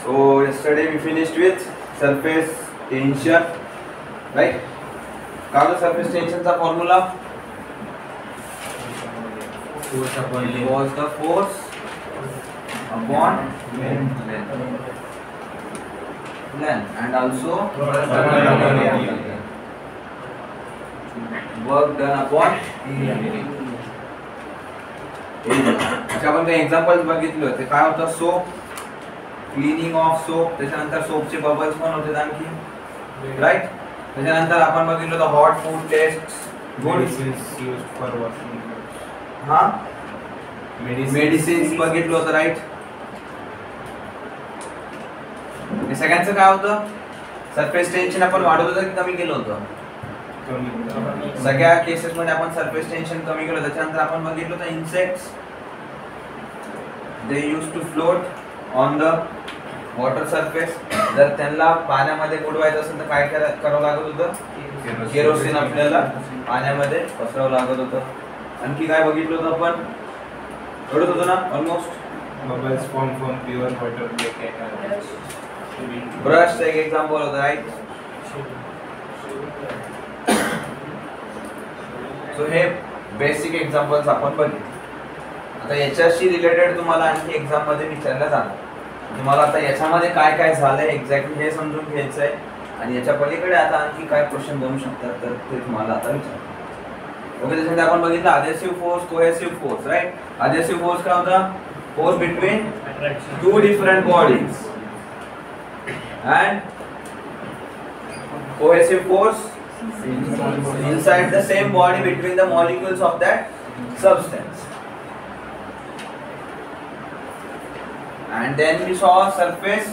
So yesterday we finished with surface tension, right? Now the surface tension का formula Force upon length. was the force upon Length. length and also work done upon area. अच्छा आपण काही examples बघितले होते. काय होतं? Soap, cleaning of soap, त्याच्यानंतर सोपचे bubbles पण होते आणखी, राईट. त्याच्यानंतर आपण बघितलं होतं hot food test, Medicines used for washing. हा मेडिसिन्स बघितलं होतं, राईट. हे सगळ्यांचं काय होतं? सरफेस टेन्शन आपण वाढवत होतं की कमी केलं होतं? सगळ्या केसेस मध्ये आपण सरफेस टेन्शन कमी केलं. त्याच्यानंतर आपण बघितलं होतं insects, they use to float on the water surface. जर त्यांना पाण्यामध्ये बुडवायचं असेल तर काय करावं लागत होतं? केरोसिन आपल्याला पाण्यामध्ये पसरावं लागत होतं. आणखी काय बघितलं होतं आपण? एवढंच होतं ना almost. Bubbles formed from pure water like ब्रशचं एक एक्झाम्पल होतं, राईट. सो हे बेसिक एक्झाम्पल्स आपण बघितले. आता याच्याशी रिलेटेड तुम्हाला आणखी एक्झाम मध्ये विचारलं जाणार. तुम्हाला आता याच्यामध्ये काय काय झालंय एक्झॅक्टली हे समजून घ्यायचं आहे आणि याच्या पलीकडे आता आणखी काय क्वेश्चन बनू शकतात तर ते तुम्हाला आता विचारतो. ओके, त्याच्यामध्ये आपण बघितलं adhesive force, cohesive force, right. Adhesive force काय होता? Force between two different bodies. and cohesive force inside the same body between the molecules of that substance. And then we saw surface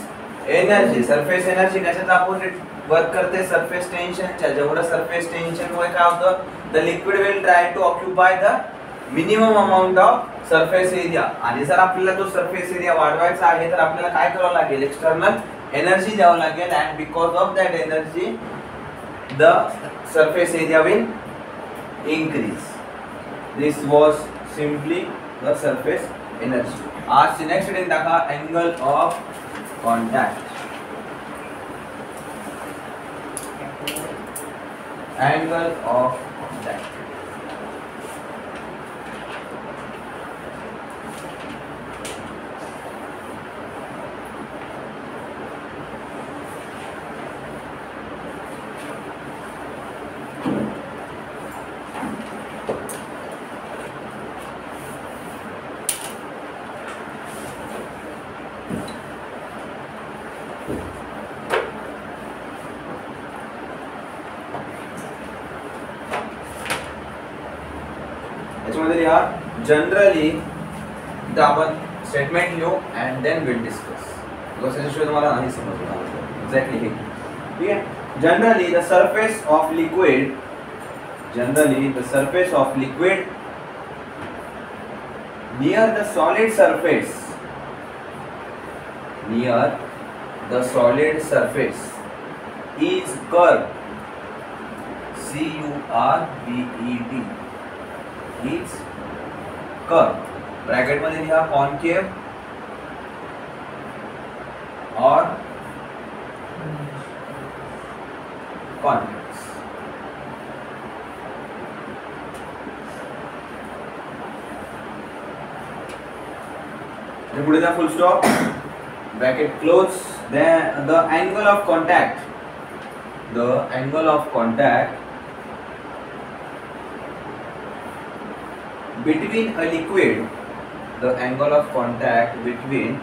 energy. Surface energy कशाचं opposite work करते? Surface टेन्शनच्या. जेवढं surface tension मुळे काय होतं? the liquid will try to occupy the minimum amount of surface area. आणि जर आपल्याला तो surface area वाढवायचा आहे तर आपल्याला काय करावं लागेल? एक्सटर्नल एनर्जी द्यावं लागेल. and because of that energy the surface area will increase. This was simply the surface energy. आज नेक्स्ट हेडिंग टाका angle of contact. Angle of contact. याच्यामध्ये लिहा जनरली. इथं आपण स्टेटमेंट लिहू अँड देन विल डिस्कस. त्याच्याशिवाय तुम्हाला नाही समजणार एक्झॅक्टली हे. ठीक आहे. Generally the surface of liquid, generally the surface of liquid near the solid surface, near the solid surface is curved. C-U-R-V-E-D is curved. Bracket मध्ये लिहा कॉन्केव और कॉन्वेक्स. पुढे द्या full stop, bracket close. Then the angle of contact, the angle of contact between a liquid, the angle of contact between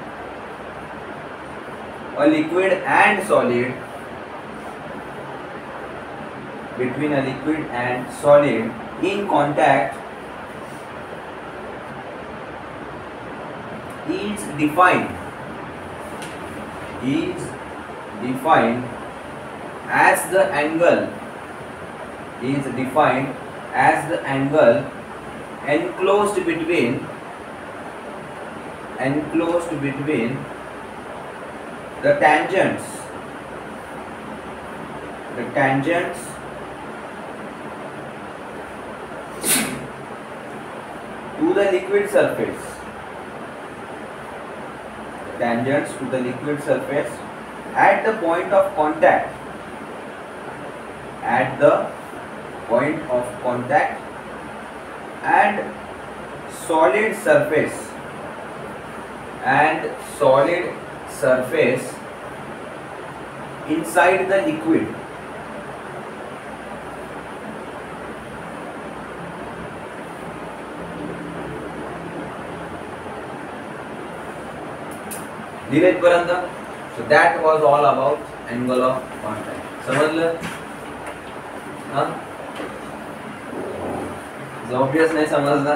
a liquid and solid, between a liquid and solid in contact is defined as the angle enclosed between the tangents to the liquid surface. tangents to the liquid surface at the point of contact, at the point of contact and solid surface inside the liquid. दिलेत पर्यंत. So that was all about angle of contact. समजलं? हाँ? Obvious नाही समजला.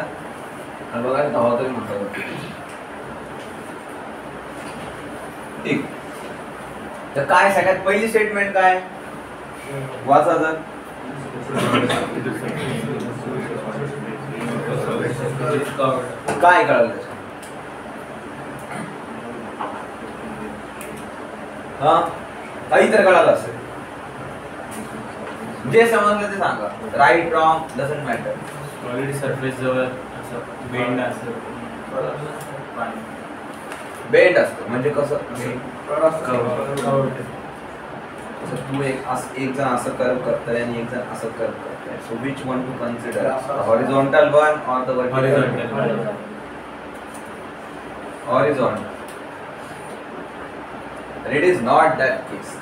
बघा धावा तरी म्हणतो. ठीक. तर काय सगळ्यात पहिली स्टेटमेंट काय? वाचा जर. काय कळलं त्याच्यात? हा काही तर कळालं असेल. जे समजलं ते सांगा. Right wrong doesn't matter. Solid surface जवळ असं बेंड असतं. बेंड असतं म्हणजे कसं? तू एक जण असं कर्व करतोय आणि एक जण असं कर्व करतोय. So which one to consider? Horizontal one or the vertical? Horizontal. It is not that case.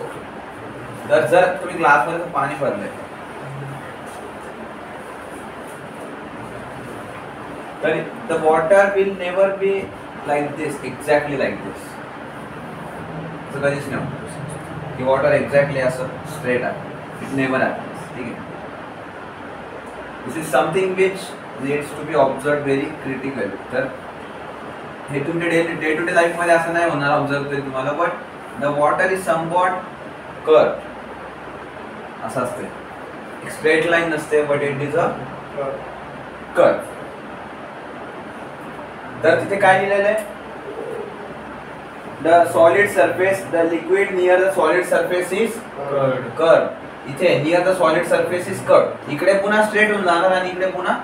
तर जर तुम्ही ग्लास मध्ये पाणी भरलंय तर the water will never be like this, exactly like this. असं कधीच नाही होत की वॉटर एक्झॅक्टली असं स्ट्रेट आहे. It never happens. ठीक आहे. This is something which needs to be observe very critical. तर हे तुमच्या डे टू डे लाईफ मध्ये असं नाही होणार ऑब्झर्व तरी तुम्हाला. But the water is somewhat curve. असं असते. स्ट्रेट लाईन नसते but it is a curve. तर तिथे काय लिहिलेलं आहे? The solid surface, the liquid near the solid surface is curve. इथे near the solid surface is curve. इकडे पुन्हा स्ट्रेट होऊन जाणार आणि इकडे पुन्हा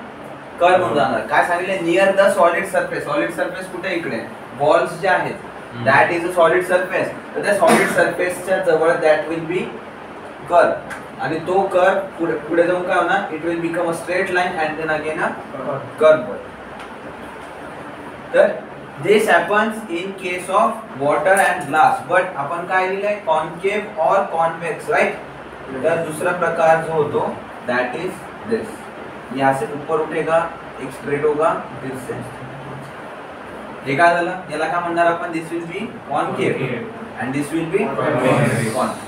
कर्व होऊन जाणार. काय सांगितले? Near the solid surface. Solid surface कुठे? इकडे बॉल्स जे आहेत that is a solid surface. तर त्या सॉलिड सरफेसच्या जवळ दॅट विल बी कर्व. आणि तो कर्व पुढे जाऊन काय होणार? It will become a straight line and then again a curve. तर this happens in case of water and glass. but आपण काय लिहिलंय? concave or convex, right? तर दुसरा प्रकार जो होतो that is this. यहाँ से ऊपर उठेगा, एक स्ट्रेट होगा, फिर से. हे काय झालं? याला काय म्हणणार आपण? this will be concave and this will be convex.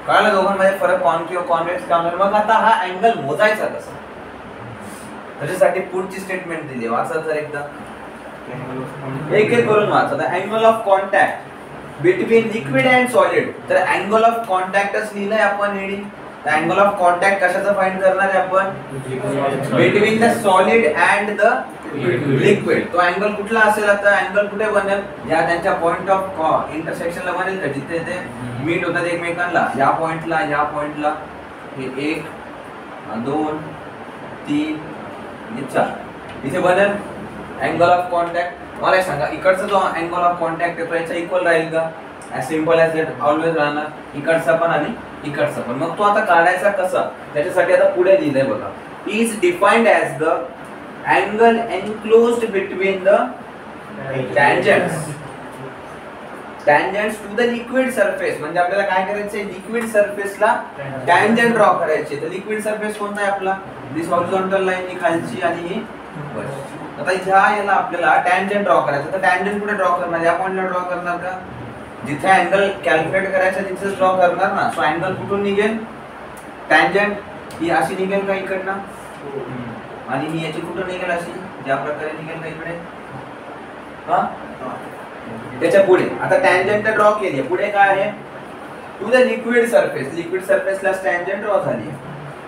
कळलं दोघांमध्ये फरक? concave convex काय म्हणणार? मग आता हा अँगल मोजायचा कसा? त्याच्यासाठी पुढची स्टेटमेंट दिली. वाचा तर एकदा. एक एक करून वाचा. The angle of contact between liquid and solid. तर अँगल ऑफ कॉन्टॅक्टच लिहिलंय आपण heading. The angle of contact कशाचं फाइंड करणार आहे आपण? Between the solid and the liquid. तो अँगल कुठला असेल? आता अँगल कुठे बनेल? या त्यांच्या पॉइंट ऑफ इंटरसेक्शनला बनेल का? जिथे ते मीट होतात एकमेकांना. या पॉइंटला हे 1 2 3 4 इथे बनेल अँगल ऑफ कॉन्टॅक्ट. मला सांगा इकडचा जो अँगल ऑफ कॉन्टॅक्ट आहे तो याचा इक्वल राहील का? As simple as that always राहणार. इकडचा पण आणि इकडचा पण. मग तो आता काढायचा कसा? त्याच्यासाठी आता पुढे लिहिलंय बघा. Is defined as the angle enclosed between the tangents to the liquid surface. म्हणजे आपल्याला काय करायचंय? लिक्विड सरफेसला टँजंट ड्रॉ करायचे. तर लिक्विड सरफेस कोणता आहे आपला? दिस हॉरिझॉन्टल लाईन ही खालची आणि ही वरची. आता याला आपल्याला टँजंट ड्रॉ करायचं. तर टँजंट कुठे ड्रॉ करणार? या पॉइंटला ड्रॉ करणार का? जिथे अँगल कॅल्क्युलेट करायचा तिथेच ड्रॉ करणार ना. सो अँगल कुठून निघेल? टँजंट ही अशी निघेल का इकडनं? आणि ही याची कुठून निघेल? अशी ज्या प्रकारे निघेल का इकडे. हा त्याच्या पुढे आता टँजंट ड्रॉ केली. पुढे काय आहे? To the liquid surface. Liquid सरफेसला टँजंट ड्रॉ झाली.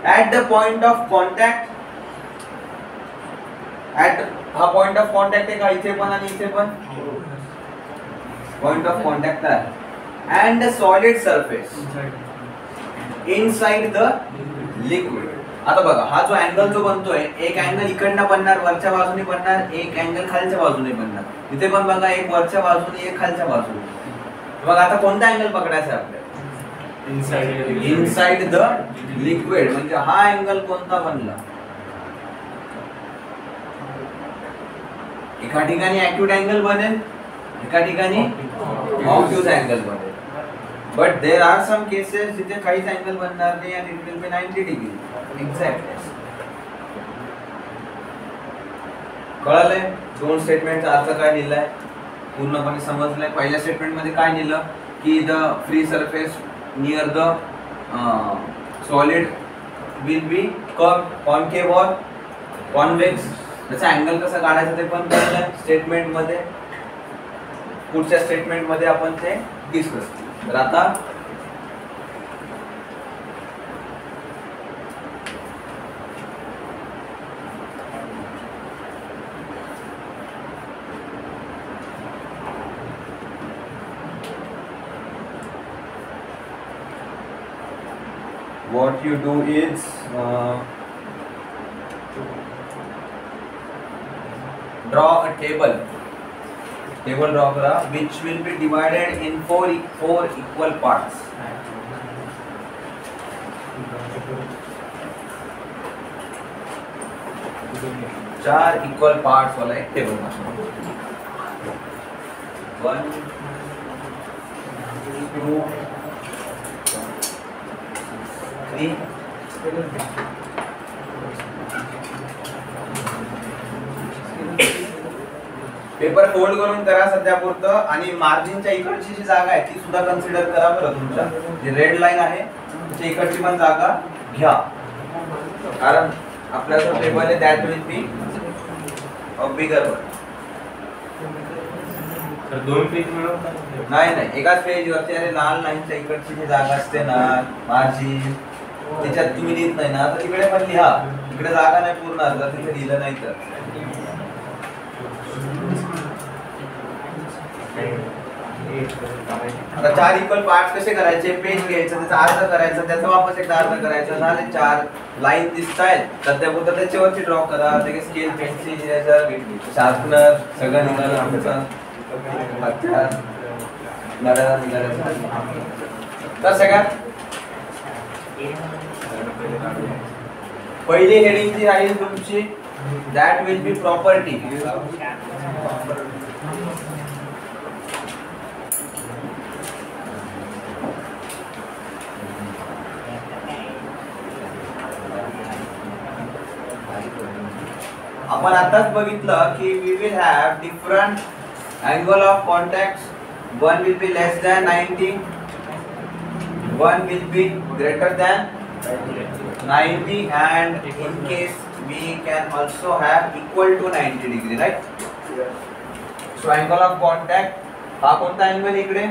At the point of contact. हा पॉइंट ऑफ कॉन्टॅक्ट आहे का? इथे पण आणि इथे पण पॉइंट ऑफ कॉन्टॅक्ट आहे. And the solid surface inside the liquid. आता बघा हा जो अँगल जो बनतोय, एक अँगल इकडनं बनणार, वरच्या बाजूने बनणार, एक अँगल खालच्या बाजूने बनणार. इथे पण बघा एक वरच्या बाजूने एक खालच्या बाजूने. मग आता कोणता अँगल पकडायचा आहे आपल्याला? Inside the liquid. म्हणजे हा अँगल कोणता बनला? एका ठिकाणी ऍक्यूट अँगल बनेल, एका ठिकाणी ऑब्ट्यूज अँगल बनेल. But there are some cases जिथे काहीच अँगल बनणार नाही आणि it will be 90 degree. Exactly. कळालंय? दोन स्टेटमेंटचा अर्थ काय लिहिलाय पूर्णपणे समजलंय. पहिल्या स्टेटमेंट मध्ये काय लिहिलं की the free surface near the solid will be curve, concave और कॉन्व्हेक्स. त्याचा अँगल कसा काढायचा ते पण कळलं स्टेटमेंट मध्ये. पुढच्या स्टेटमेंट मध्ये आपण ते डिस्कस करू. तर आता what you do is draw a table draw करा which will be divided in four equal parts. चार इक्वल पार्ट्स वाला एक टेबल बना. 1 2 3 पेपर फोल्ड करून करा सध्या पुरतं. आणि मार्जिनच्या इकडची जी जागा आहे ती सुद्धा कन्सिडर करा बरं. तुमच्या जी रेड लाईन आहे त्याच्या इकडची पण जागा घ्या, कारण आपला जो टेबल आहे that will be a bigger one. तर दोन पेज मिळवतात? नाही, एकाच पेज वरती. अरे लाल लाईनच्या इकडची जी जागा असते ना मार्जिन, त्याच्यात तुम्ही लिहित नाही ना तर तिकडे पण लिहा. इकडे जागा नाही पूर्ण जर तिथे लिहिलं नाही तर. आता चार इक्वल पार्ट्स कसे करायचे? पेज घ्यायचं, त्याचा अर्ध करायचा, त्याचा वापस एकदा अर्ध करायचा. झाले चार लाईन दिसतायत. सध्यापुरतं त्याच्यावरती ड्रॉ करा. ते स्केल, पेन्सिल, इरेजर, शार्पनर सगळं निघालं आमचं. तर सगळ्यात पहिली हेडिंग जी राहील तुमची दॅट विल बी प्रॉपर्टी. आपण आताच बघितलं की we will have different angle of contact. One will be less than 90, one will be greater than 90, and in case we can also have equal to 90 degree, right? So angle of contact हा कोणता angle इकडे?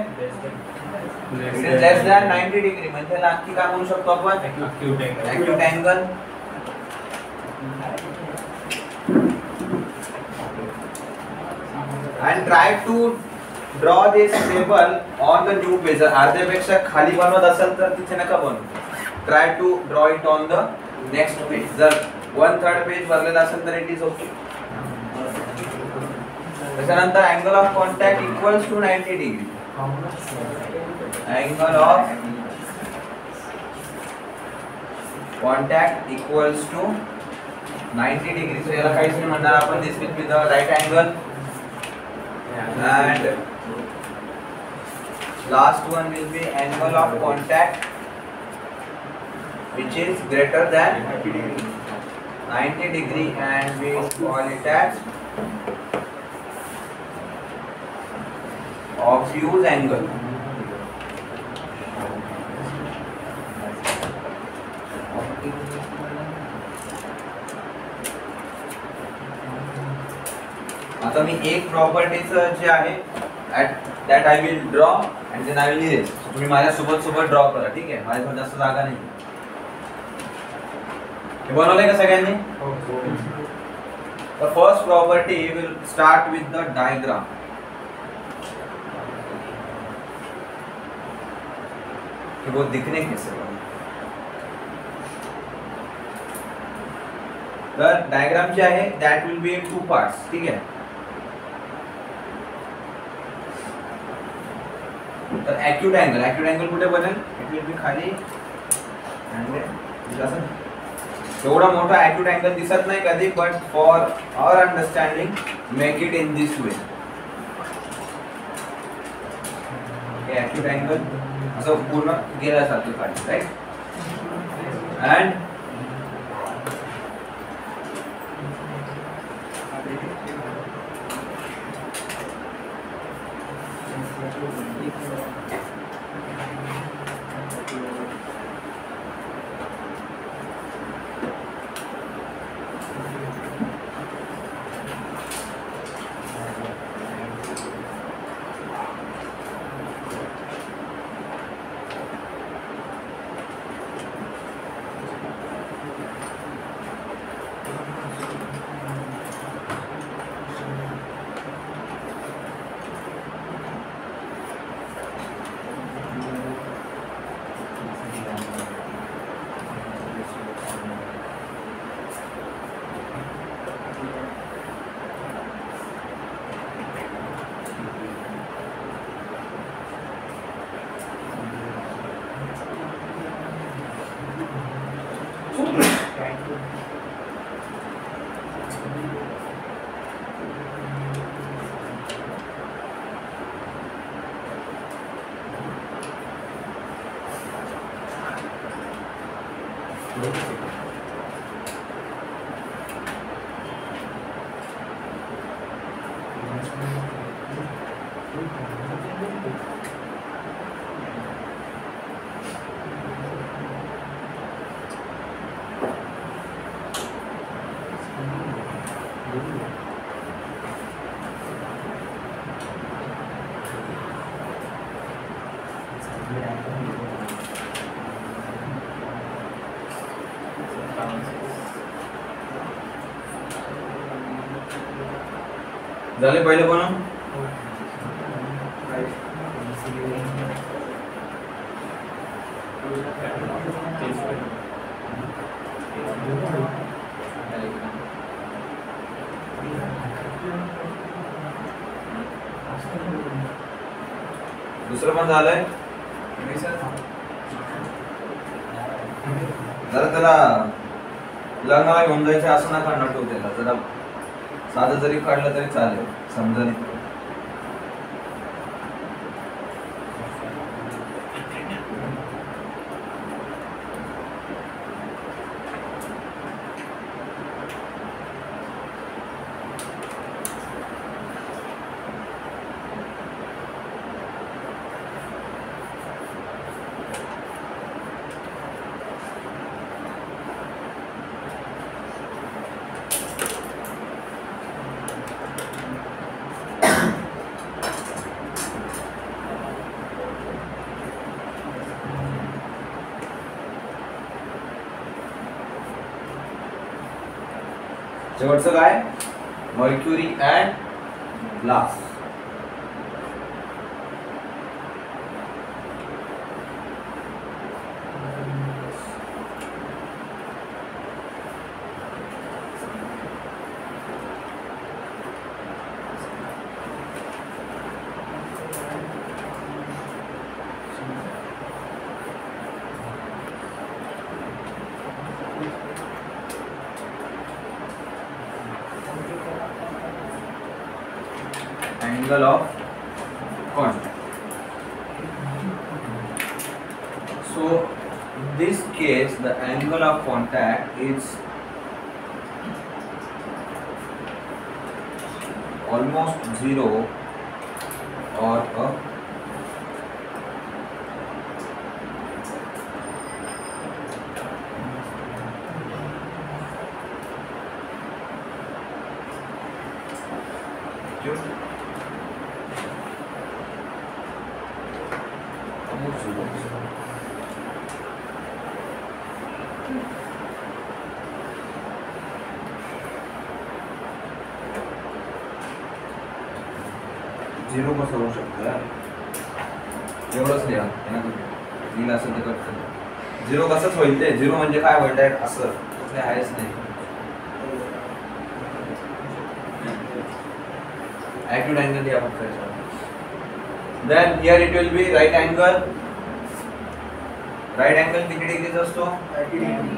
Less than 90 degree. म्हणजे नक्की काय म्हणू शकतो आपण? ऍक्यूट angle. and try to draw this table on the new page. अर्ध्यापेक्षा खाली बनवत असेल तर तिथे नका बनवू. try to draw it on the next page. जर 1/3 पेज भरलेला असेल तर इट इज ओके. त्याच्यानंतर angle of contact equals to 90 degree. Angle of contact equals to 90 degree. So याला काहीच नाही म्हणणार आपण. This will be the right angle. And last one will be angle of contact which is greater than 90 degree, and we call it as obtuse angle. आता मी एक properties जे आहे that I will draw and then I will erase. तुम्ही माझ्या सोबत draw करा, ठीक आहे? माझ्यासोबत जास्त जागा नाही. हे बनवलंय का सगळ्यांनी? The first property will start with the diagram. वो दिखने कैसे? तर डायग्राम जे आहे that will be in 2 parts. ठीक आहे. तर ॲक्यूट अँगल कुठे बनेल? इट विल बी खाली आणि असं एवढा मोठा ॲक्यूट अँगल दिसत नाही कधी, but for our understanding make it in this way. हे ॲक्यूट अँगल असं पूर्ण गेल्यासारखं काढतो, राईट. अँड झाले पहिले बनव. दुसरं पण झालंय. जरा त्याला लग्नाला घेऊन जायचं असं नका नटू, त्याला जरा साधं जरी काढलं तरी चालेल, समजा. शेवटचं काय? Mercury and glass. Angle of contact. So in this case the angle of contact is almost 0 or a zero कसं होऊ शकतं? एवढंच लिहा. लिहिलं असं ते करतं. झिरो कसंच होईल ते? झिरो म्हणजे काय होईल? असं कुठे आहेच नाही. acute angle या फक्त then here it will be right angle किती डिग्रीचा असतो 90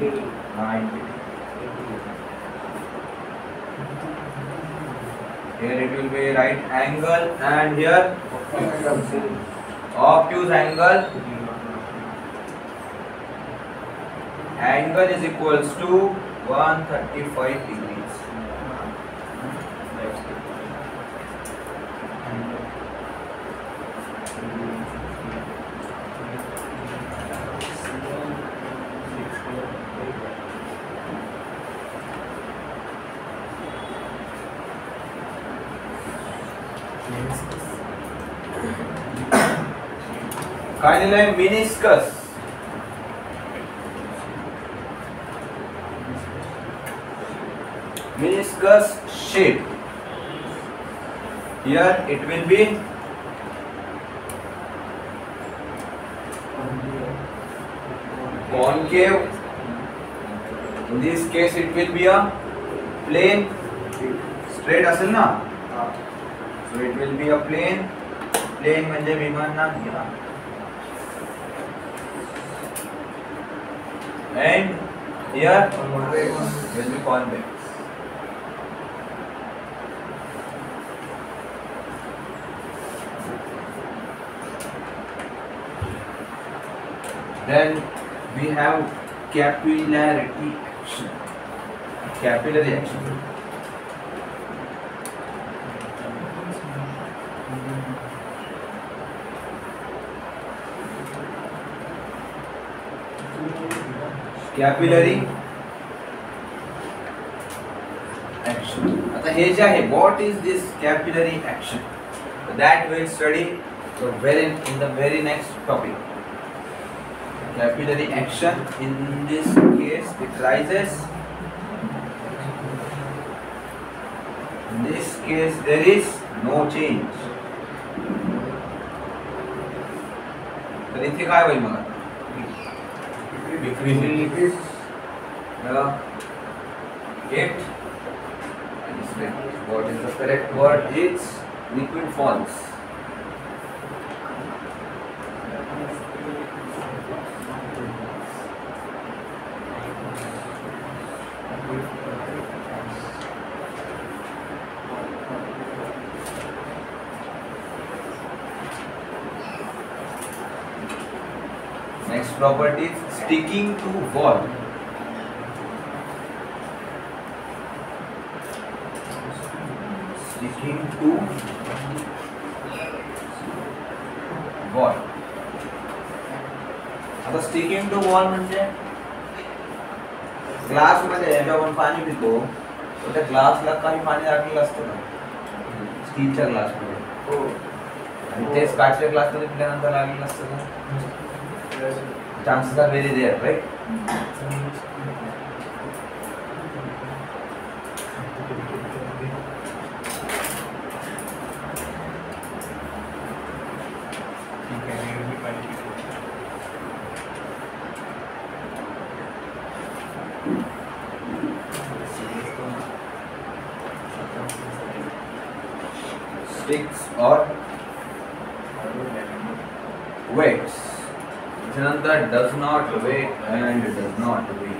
here it will be right angle and here obtuse angle is equals to 135 degrees. काय दिलंय meniscus shape. Here it will be concave. In this case it will be a plane. Straight असेल ना? So it will be a plane. Plane म्हणजे विमान ना घ्या. And here will be convex. Then we have capillary action. Capillary action. आता हे जे आहे, what is this capillary action? That we'll study in the very next topic. Capillary action, in this case it rises. In this case there is no change. तर इथे काय होईल मग? Decrease. What is the correct word? It's liquid falls. Next property is sticking to wall. Sticking to wall. आता sticking to wall म्हणजे glass मध्ये जेव्हा आपण पाणी पितो तर त्या ग्लासला काही पाणी लागलेलं असतं ना स्टीलच्या ग्लास मध्ये आणि तेच काचेच्या ग्लास मध्ये पिल्यानंतर लागलेलं असतं ना. Chances are very rare, right? Sticks or weights. That does not weigh and does not weight.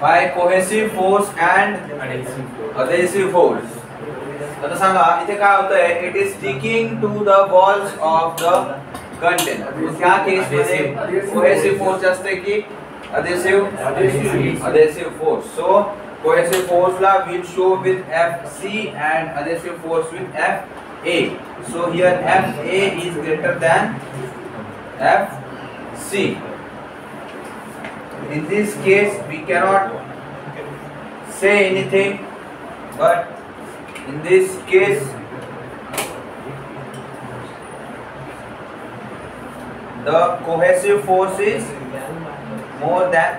By cohesive force and adhesive force. आता सांगा इथे काय होतंय? It is sticking to the walls of the container. ह्या case मध्ये cohesive force असते की adhesive force. So cohesive force la will show with Fc and adhesive force with Fa. So here Fa is greater than Fc. In this case we cannot say anything, but in this case the cohesive force is more than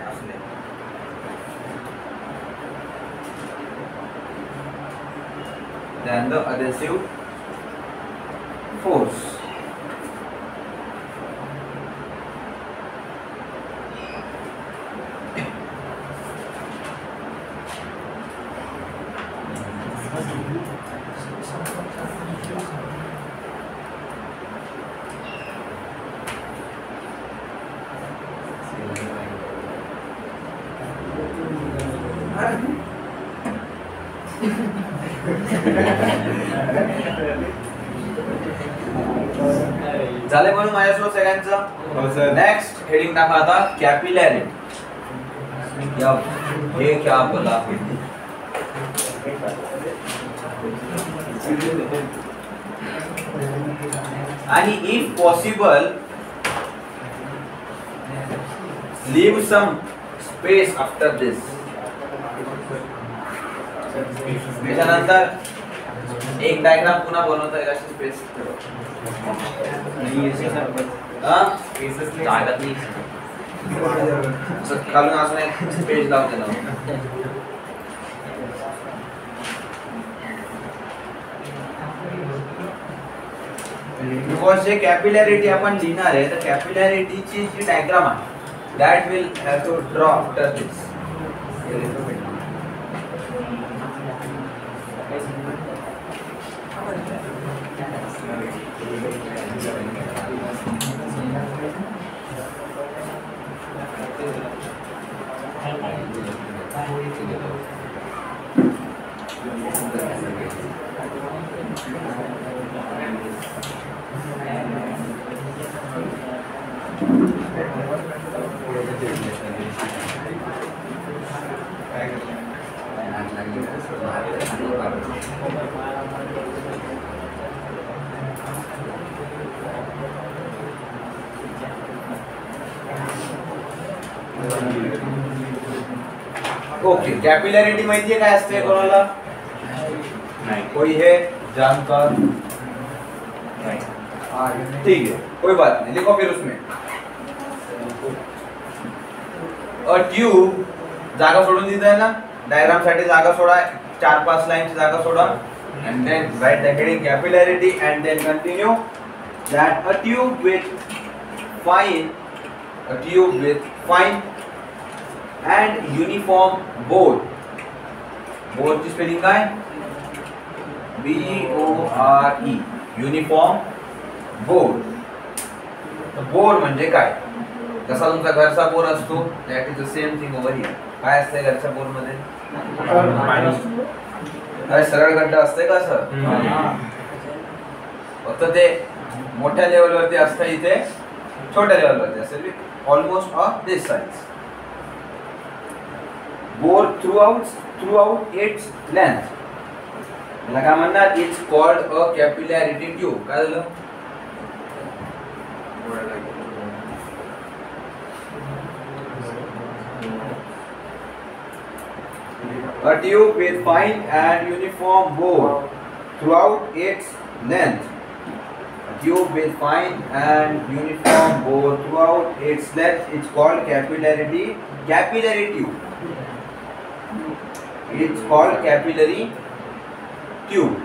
the adhesive force. झाले म्हणून माझ्यासोबत सगळ्यांचं. Next heading टाका आता कॅपिलॅरिटी. हे क्या बोला आणि if possible leave some space after this. त्याच्यानंतर एक डायग्राम पुन्हा बनवता येईल अशी स्पेस खालून असं एक पेज लावते ना. बिकॉज जे कॅपिलॅरिटी आपण लिहिणार आहे तर कॅपिलॅरिटीची जी डायग्राम आहे that will have to draw after this. Okay, capillarity माहिती है काय असते कोणाला? नहीं, कोई है जानकार? नहीं, ठीक है, कोई बात नहीं, लिखो फिर उसमें ट्यूब जागा सोडून दिली आहे ना, डायग्राम साठी जागा सोडा, 4-5 लाईनची जागा soda and then write the heading capillarity and then continue that a tube with fine and uniform bore ची स्पेलिंग काय? BORE, uniform bore. बोर म्हणजे काय? जसा तुमचा घरचा बोर असतो that is the same thing over here. काय असते घरच्या बोर मध्ये? काय सरळ गड्डा असते का सर? फक्त ते मोठ्या लेवल वरती असतं, इथे छोट्या लेवल वरती असेल, almost of this size. Bore throughout its length. मला काय म्हणतात? It's called a capillarity tube. काय झालं? A tube with fine and uniform bore throughout its length. A tube with fine and uniform bore throughout its length is called capillary tube. It's called capillary tube.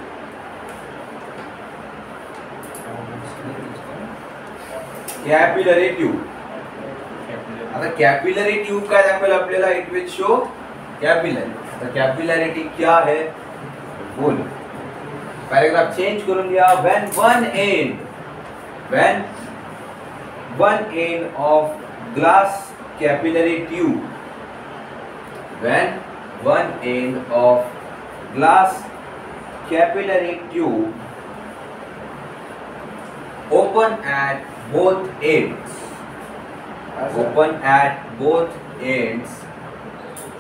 Capillary tube. आता capillary tube काय दाखवेल आपल्याला? It will show capillary. तर capillarity क्या है बोल. Paragraph change करून लिया. when one end of glass capillary tube open at both ends. Open at both ends.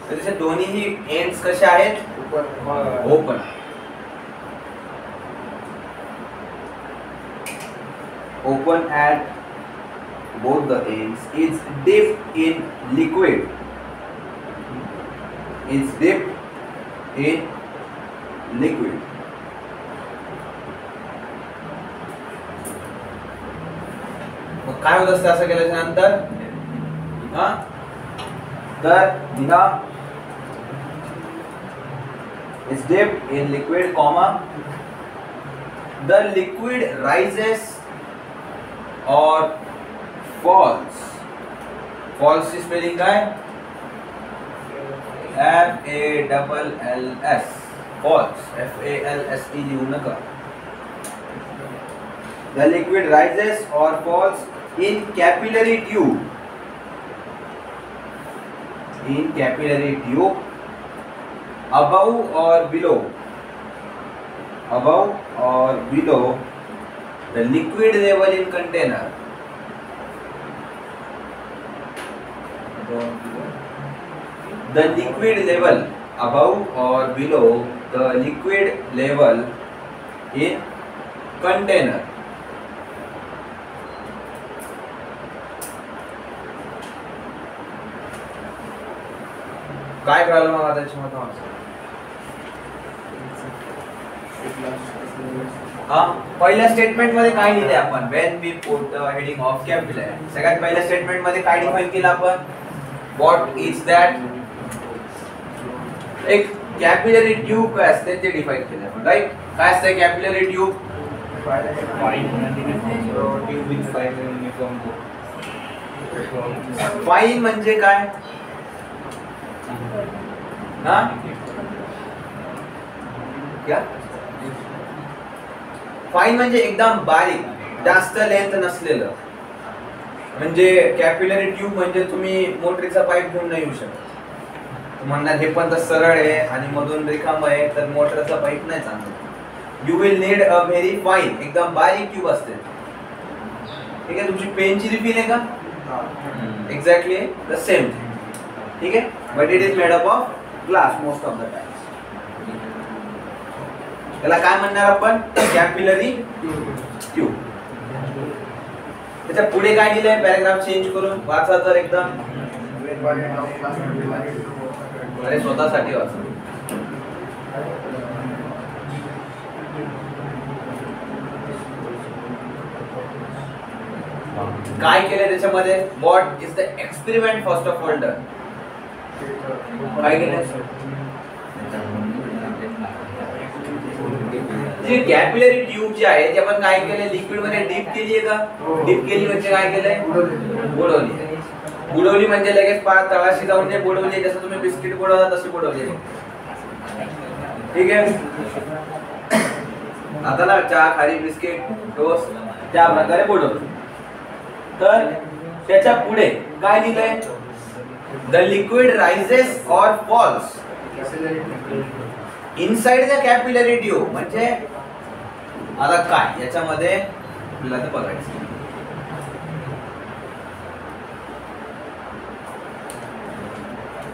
तर त्याचे दोन्हीही ends कसे आहेत? Open. Open at both the ends is dipped in liquid. Is dipped in liquid. मग काय होत असतं असं केल्याच्या नंतर? तर दिहा is dipped in liquid, comma the liquid rises or falls. Falls ची स्पेलिंग काय? FALLS. Falls. FALSE लिहू नका. The liquid rises or falls in capillary tube. In capillary tube, above or below. Above or below the liquid level in container. The liquid level above or below the liquid level in container. काय कळलं मग आता याच्यामध्ये? पहिल्या statement मध्ये काय लिहिले आपण? When we put heading of capillary. सगळ्यात पहिल्या स्टेटमेंट मध्ये काय डिफाइन केलं आपण? What is that? एक कॅपिलरी ट्यूब काय असते ते डिफाइन केलं आपण, राईट? काय असते कॅपिलरी ट्यूब? फाईन म्हणजे काय? ना क्या? फाईन म्हणजे एकदम बारीक, जास्त लेंथ नसलेलं. म्हणजे कॅपिलरी ट्यूब म्हणजे तुम्ही मोटरीचा पाईप घेऊन नाही येऊ शकत. म्हणणार हे पण तर सरळ आहे आणि मधून रिकाम आहे, तर मोटरचा पाईप नाही चांगला. You will need a very fine, एकदम बारीक ट्यूब असते. ठीक आहे, तुमची पेनची रिफिल आहे का? Exactly the same. ठीक आहे, but it is made up of glass most of the times. त्याला काय म्हणणार आपण? Capillary tube. त्याच्या पुढे काय दिलंय? पॅराग्राफ चेंज करून वाचा तर एकदम. अरे स्वतःसाठी वाचा. काय केलंय त्याच्यामध्ये? What is the experiment first of all done? काय केलंय? जी कॅपिलरी ट्यूब जी आहे ती आपण काय केलंय? लिक्विड मध्ये डीप केली आहे का? डीप केली म्हणजे काय केलंय? बुडवली. बुडवली म्हणजे लगेच पार तळाशी जाऊन नाही बुडवली, जसं तुम्ही बिस्किट बुडवता तशी बुडवली. ठीक आहे, आता ना चहा, खारी, बिस्किट, टोस्ट त्या प्रकारे बुडवली. तर त्याच्या पुढे काय लिहिलंय? द लिक्विड राइजेस और falls inside the capillary tube. म्हणजे आता काय याच्यामध्ये आपल्याला ते बघायचं.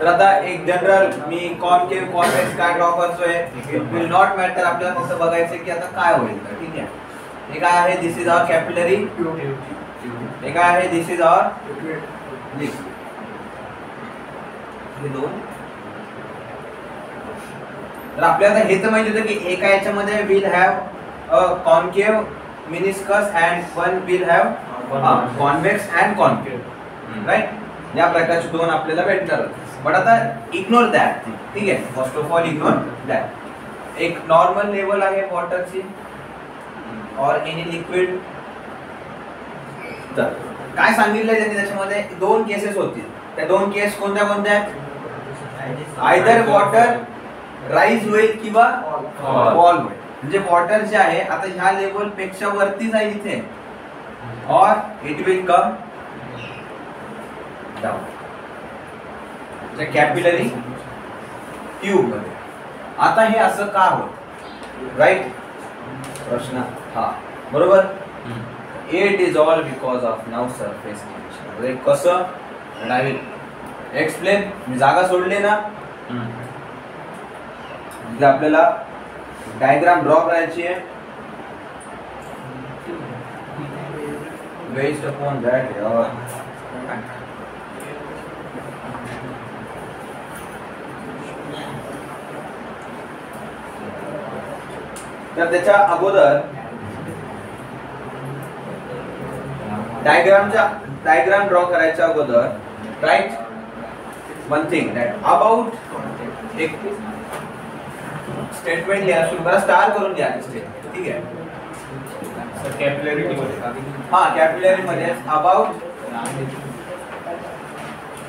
तर आता एक जनरल मी कॉन्केव्ह कॉन्वेक्स काय ड्रॉ करतोय, इट विल नॉट मॅटर. आपल्याला फक्त बघायचं की आता काय होईल. ठीक आहे, हे काय आहे? This is our capillary tube. हे काय आहे? This is our liquid. हे दोन. तर आपल्याला हे तर माहिती होतं की एका याच्यामध्ये will have a concave meniscus and one will have convex and concave, right? या प्रकारचे दोन आपल्याला भेटणार. बट आता इग्नोर दॅट. ठीक आहे, first of all ignore that. एक नॉर्मल लेवल आहे वॉटरची और एनी लिक्विड. तर काय सांगितलंय त्यांनी त्याच्यामध्ये? दोन केसेस होतील. त्या दोन केस कोणत्या कोणत्या? आयदर वॉटर राईज होईल किंवा फॉल होईल. म्हणजे वॉटर जे आहे आता ह्या लेवल पेक्षा वरती जाईल इथे, और it will come down. Capillary tube मध्ये. आता हे असं का होत? राईट प्रश्न हा, बरोबर. It is all because of now surface tension. म्हणजे कसं? And I will explain. मी जागा सोडली ना, म्हणजे आपल्याला डायग्राम ड्रॉ करायची आहे. Based upon that, तर त्याच्या अगोदर डायग्राम ड्रॉ करायच्या अगोदर write one thing that about एक स्टेटमेंट लिहा सुरू करा. स्टार करून लिहा स्टेटमेंट. ठीक आहे. कॅपिलॅरिटी मध्ये हा कॅपिलरी मध्ये अबाउट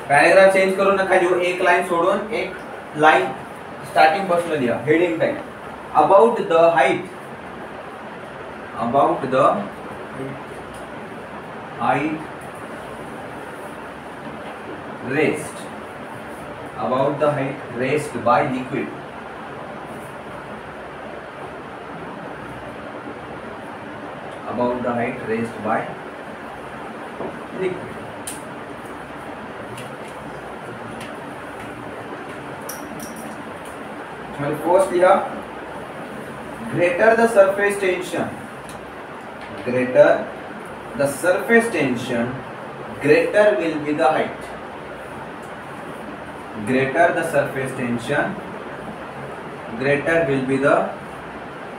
पॅराग्राफ चेंज करून नका लिहू. एक लाईन सोडून एक लाईन स्टार्टिंग पासून लिहा. Heading type about the height raised about the height raised by liquid about the height raised by liquid. Well, first लिहा greater the surface tension, greater the surface tension, greater will be the height. Greater the surface tension, greater will be the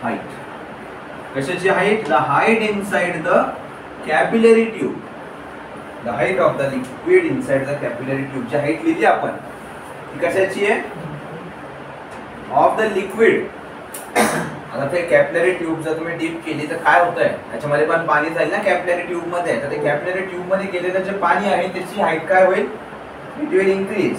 height. कशाची height? The height inside the capillary tube. The height of the liquid inside the capillary tube. जी height लिहिली आपण ती कशाची आहे? Of the liquid. आता ते capillary tube जर तुम्ही डीप केली तर काय होतंय? त्याच्यामध्ये पण पाणी जाईल ना कॅपिलरी ट्यूब मध्ये. तर ते कॅपिलरी ट्यूब मध्ये गेलेलं जे पाणी आहे त्याची हाईट काय होईल? It will increase.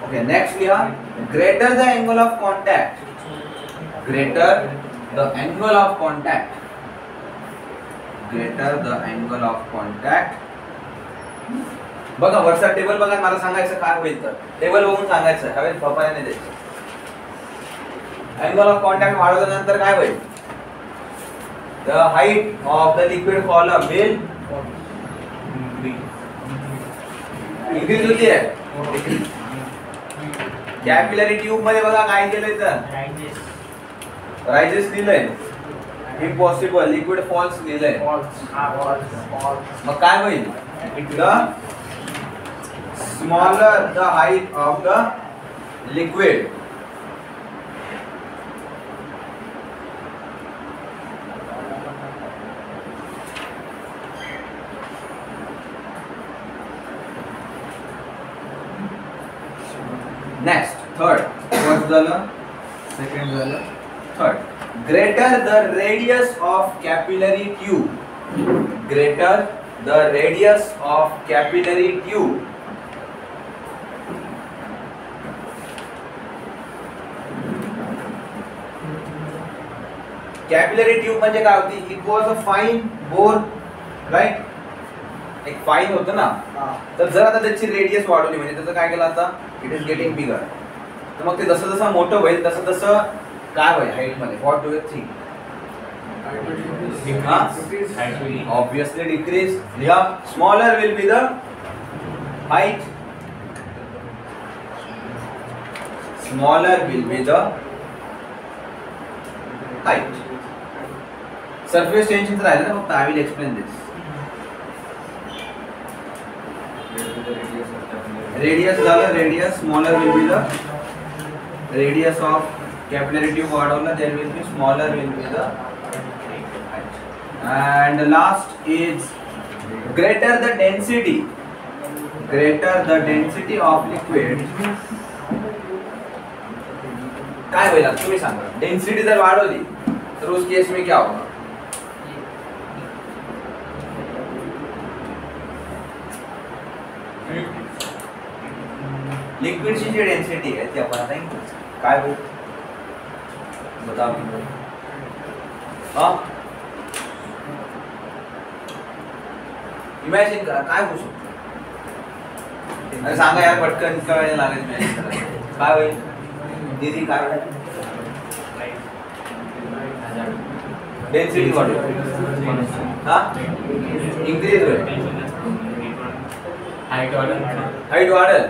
Okay, next we are greater the angle of contact. Greater the angle of contact. Greater the angle of contact. बघा वरचा टेबल बघा. मला सांगायचं काय होईल तर टेबल बघून सांगायचं. हवेत फपायाने द्यायचं. अँगल ऑफ कॉन्टॅक्ट वाढवल्यानंतर काय होईल? The height of the liquid column will increase होती आहे. कॅपिलरी ट्यूब मध्ये बघा काय केलंय तर राइजेस लिहिलंय. इम्पॉसिबल. लिक्विड फॉल्स लिहिलंय. मग काय होईल? The smaller the height of the liquid next third first झालं सेकंड झालं third. Greater the radius of capillary tube. Greater the radius of capillary tube. Capillary tube म्हणजे काय होती? It was a fine bore right. एक fine होतं ना. तर जर आता त्याची रेडियस वाढवली म्हणजे त्याचं काय केलं आता? It is getting bigger. तर मग ते जसं जसं मोठं होईल तसं तसं काय होईल हाईट मध्ये? What do you think? Obviously decrease. लिहा smaller will be the height. Smaller will be the height. Surface tension राहिलं ना फक्त. I will explain this. Radius झालं. Radius smaller will be the radius of capillary tube वाढवलं there will be smaller will be the height. And last is greater the density. Greater the density of liquid. काय होईल तुम्ही सांगा? Density जर वाढवली तर उस case में क्या होगा? लिक्विड ची जी डेन्सिटी आहे ती आपण आता काय होईल बताओ. हाँ इमॅजिन करा काय होऊ शकतं. अरे सांगा यार पटकन, इतका वेळ लागेल इमॅजिन करायला. काय होईल दीदी, काय होईल? डेन्सिटी वाढेल. हा इन्क्रीज होईल. हाईट वाढेल. हाईट वाढेल.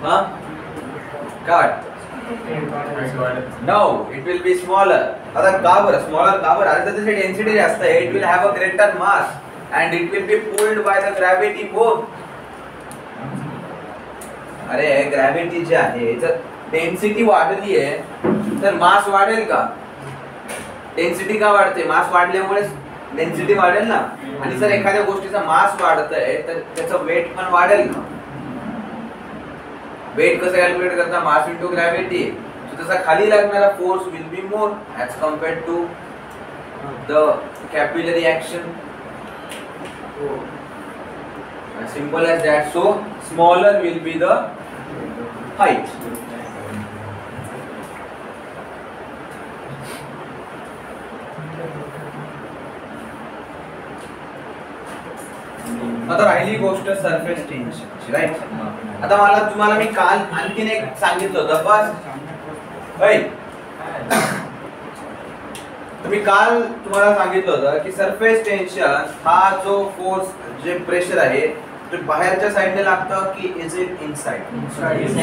हा काय वाटतं? No, it will be smaller. आता का बरं smaller का बरं? अरे त्याची डेन्सिटी जास्त आहे. It will have a greater mass and it will be pulled by the gravity more. अरे ग्रॅव्हिटी जी आहे जर डेन्सिटी वाढली आहे तर मास वाढेल का? डेन्सिटी का वाढते? मास वाढल्यामुळे डेन्सिटी वाढेल ना. आणि जर एखाद्या गोष्टीचा मास वाढतंय तर त्याचं वेट पण वाढेल ना. वेट कसं कॅल्क्युलेट करता? Mass into gravity. सो तसा खाली लागणारा force will be more as compared to the capillary action. Simple as that. So smaller will be the height. आता राहिली गोष्ट सरफेस टेन्शनची, राईट. आता तुम्हाला मी काल आणखीन एक सांगितलं होतं बस. मी काल तुम्हाला सांगितलं होतं की सरफेस टेन्शन हा जो फोर्स जे प्रेशर आहे ते बाहेरच्या साइडने लागतं की इज इट इनसाइड? इनसाइड.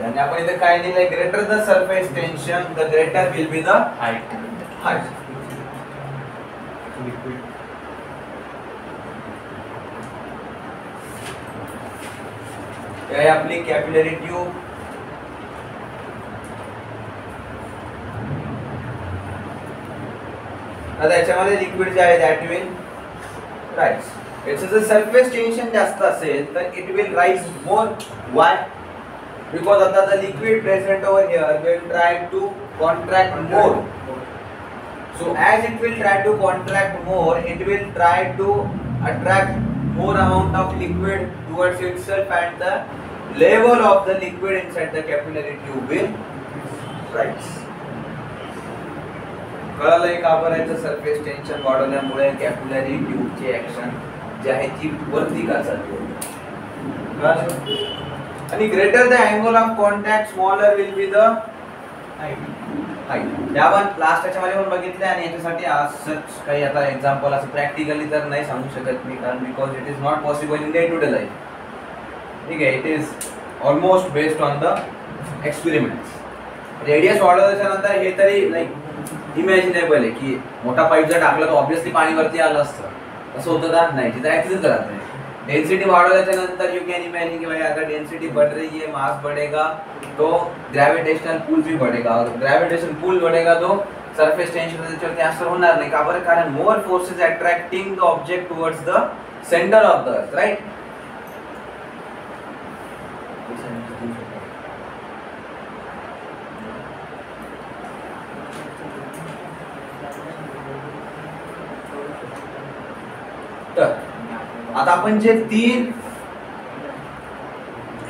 आणि आपण इथे काय लिहिलंय? Greater the surface tension the greater will be the height. हे आपली कॅपिलरी ट्यूब. आता याच्यामध्ये लिक्विड जे आहे दॅट विल राईज. याचं जर सरफेस टेन्शन जास्त असेल तर it will rise more. Why? Because आता the liquid present over here will try to contract more. So as it will try to contract more, it will try to attract more amount of liquid towards itself and the level of the liquid inside the capillary tube will rise. कळलंय का बरं? Surface tension वाढवल्यामुळे capillary ट्यूबची action जी आहे ती वरती का चालते. आणि greater the angle of contact smaller will be the height. आपण last याच्यामध्ये पण बघितले आणि याच्यासाठी असंच काही आता एक्झाम्पल असं प्रॅक्टिकली तर नाही सांगू शकत मी, कारण because it is not possible in day to day life. ठीक आहे. It is almost based on the experiments. Radius वाढवल्याच्या नंतर हे तरी लाईक इमॅजिनेबल आहे की मोठा पाईप जर टाकला तर ऑब्विसली पाणी वरती आलं असतं. असं होतं का? नाही. तिथं ऍक्सिडेंट राहत नाही. डेंसिटी बढ़ाने नंतर यू कैन इमेजिन कि भाई अगर डेंसिटी बढ़ रही है, मास बढ़ेगा तो ग्रेविटेशनल पुल भी बढ़ेगा, और ग्रेविटेशनल पुल बढ़ेगा तो सरफेस टेंशन त्याच्यावरती असर होणार नाही. का बरं? कारण more forces attracting the object towards the centre of the earth, right. तर आता आपण जे तीन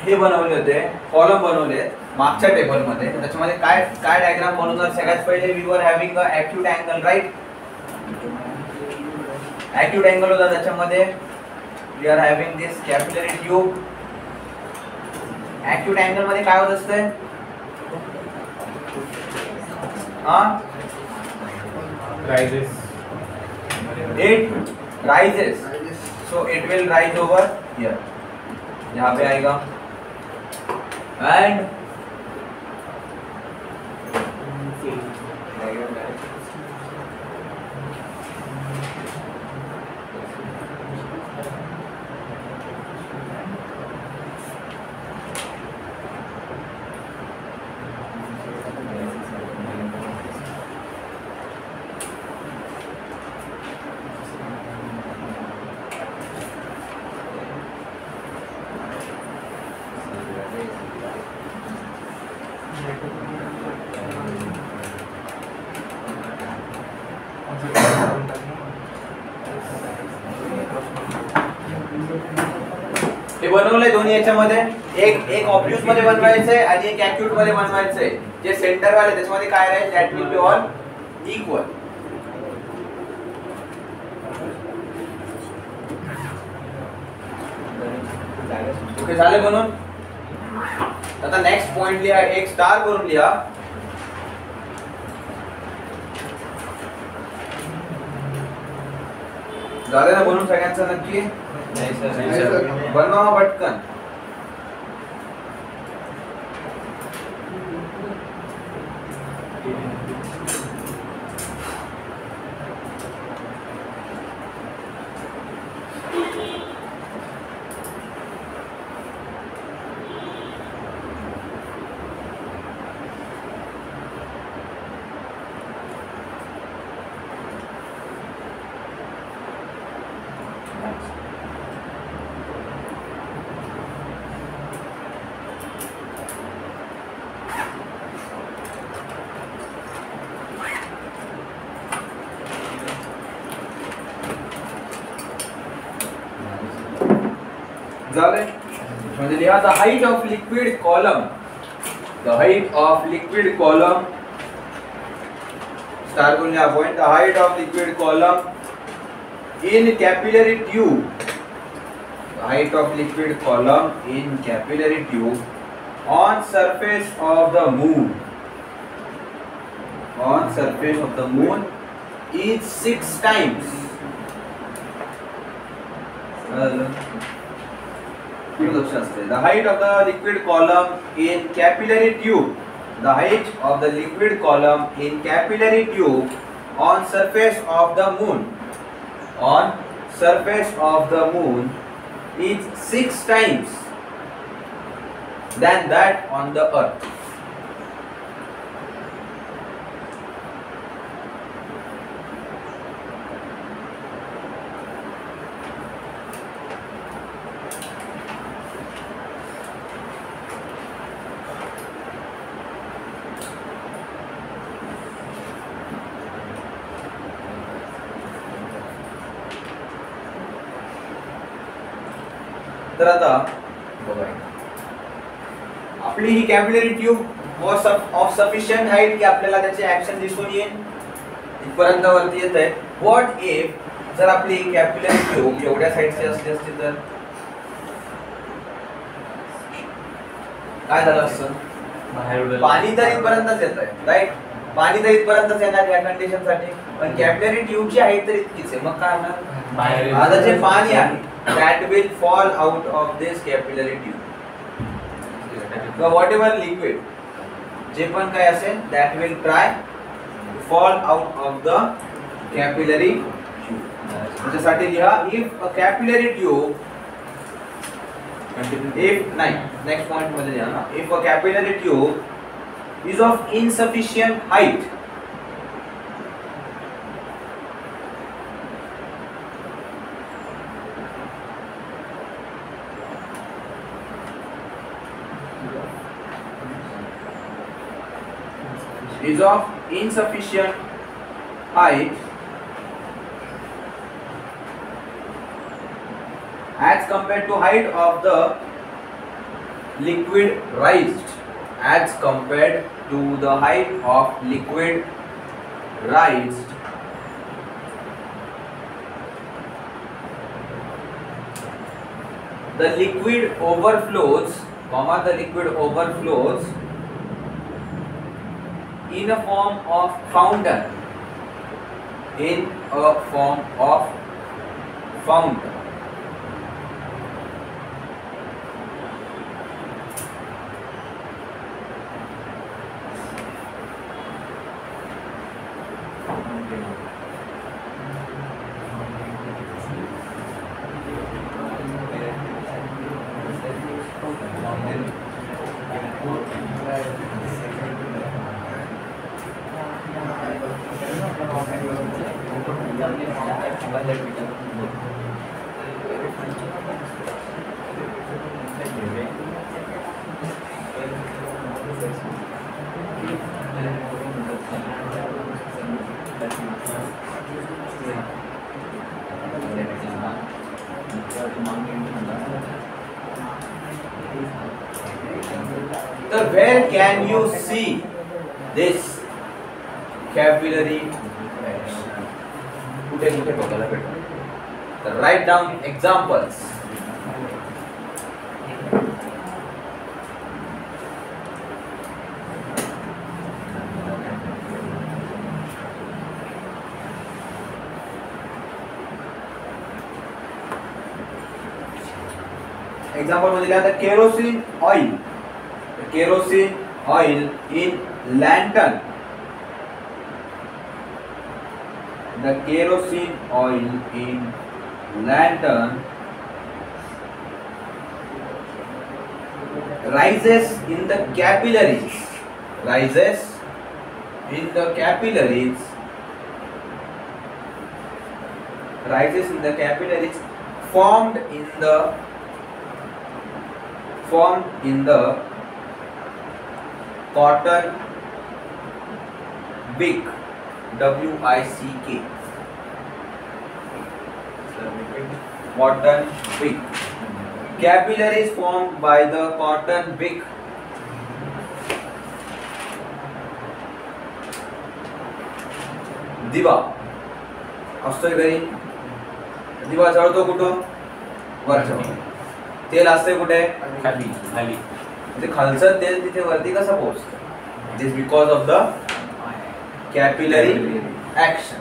हे बनवले होते, कॉलम बनवले मागच्या टेबल मध्ये, त्याच्यामध्ये काय काय डायग्राम बनवणार? सगळ्यात पहिले we were having a acute angle, right. Acute angle होता, त्याच्यामध्ये we are having this capillary tube. Acute angle मध्ये काय होत असते? rises. It rises, so it will rise over here, यहाँ पे आएगा, and हे बनवलंय दोन्ही याच्यामध्ये. एक ऑब्ट्यूज मध्ये बनवायचंय आणि एक ॲक्यूट मध्ये बनवायचंय. जे सेंटर वाले त्याच्यामध्ये काय राहील? That will be all equal. Okay झाले बनून. आता नेक्स्ट पॉइंट लिहा, एक स्टार करून लिहा. झाले ना बनून सगळ्यांचं नक्की? नाही सर. बनवा पटकन. झाले म्हणजे लिहा the height of liquid column. The height of liquid column star करून लिहा point. The height of liquid column in capillary tube. The height of liquid column in capillary tube on surface of the moon. On surface of the moon is 6 times. The height of the liquid column in capillary tube. The height of the liquid column in capillary tube on surface of the moon. On surface of the moon is 6 times than that on the earth. तर आता बघा आपली ही capillary tube of sufficient height की आपल्याला त्याचे action दिसून येईल इथपर्यंत वरती येत आहे. व्हॉट इफ जर आपली कॅपिलरी ट्यूब एवढ्या साईडची असली असती तर काय झालं असतं? पाणी तर इथपर्यंतच येत आहे राईट. पाणी तर इथपर्यंतच येणार या कंडिशन साठी. पण कॅपिलरी ट्यूबची हाईट तर इतकीच आहे. मग काय होणार? आता जे पाणी आहे that will fall out of this capillary tube. So whatever liquid जे पण काय असेल that will try to fall out of the capillary tube. त्याच्यासाठी लिहा if a capillary tube if नाही next point मध्ये लिहा ना if a capillary tube is of insufficient height is of insufficient height as compared to height of the liquid raised as compared to the height of liquid raised the liquid overflows in a form of fountain. So where can you see this capillary action? कुठे बघायला भेटतं? तर write down examples. Example मध्ये दिला तर kerosene oil. Kerosene oil in lantern. The kerosene oil in lantern rises in the capillaries. Rises in the capillaries. Rises in the capillaries formed in the cotton wick. WICK. Cotton wick. Capillaries formed by the cotton wick. दिवा असतोय घरी. दिवा जळतो कुठं? वरच्या. तेल असतंय कुठे? खाली खाली. ते खालचं तेल तिथे वरती कसं पोहोचतं? It is because of the capillary action.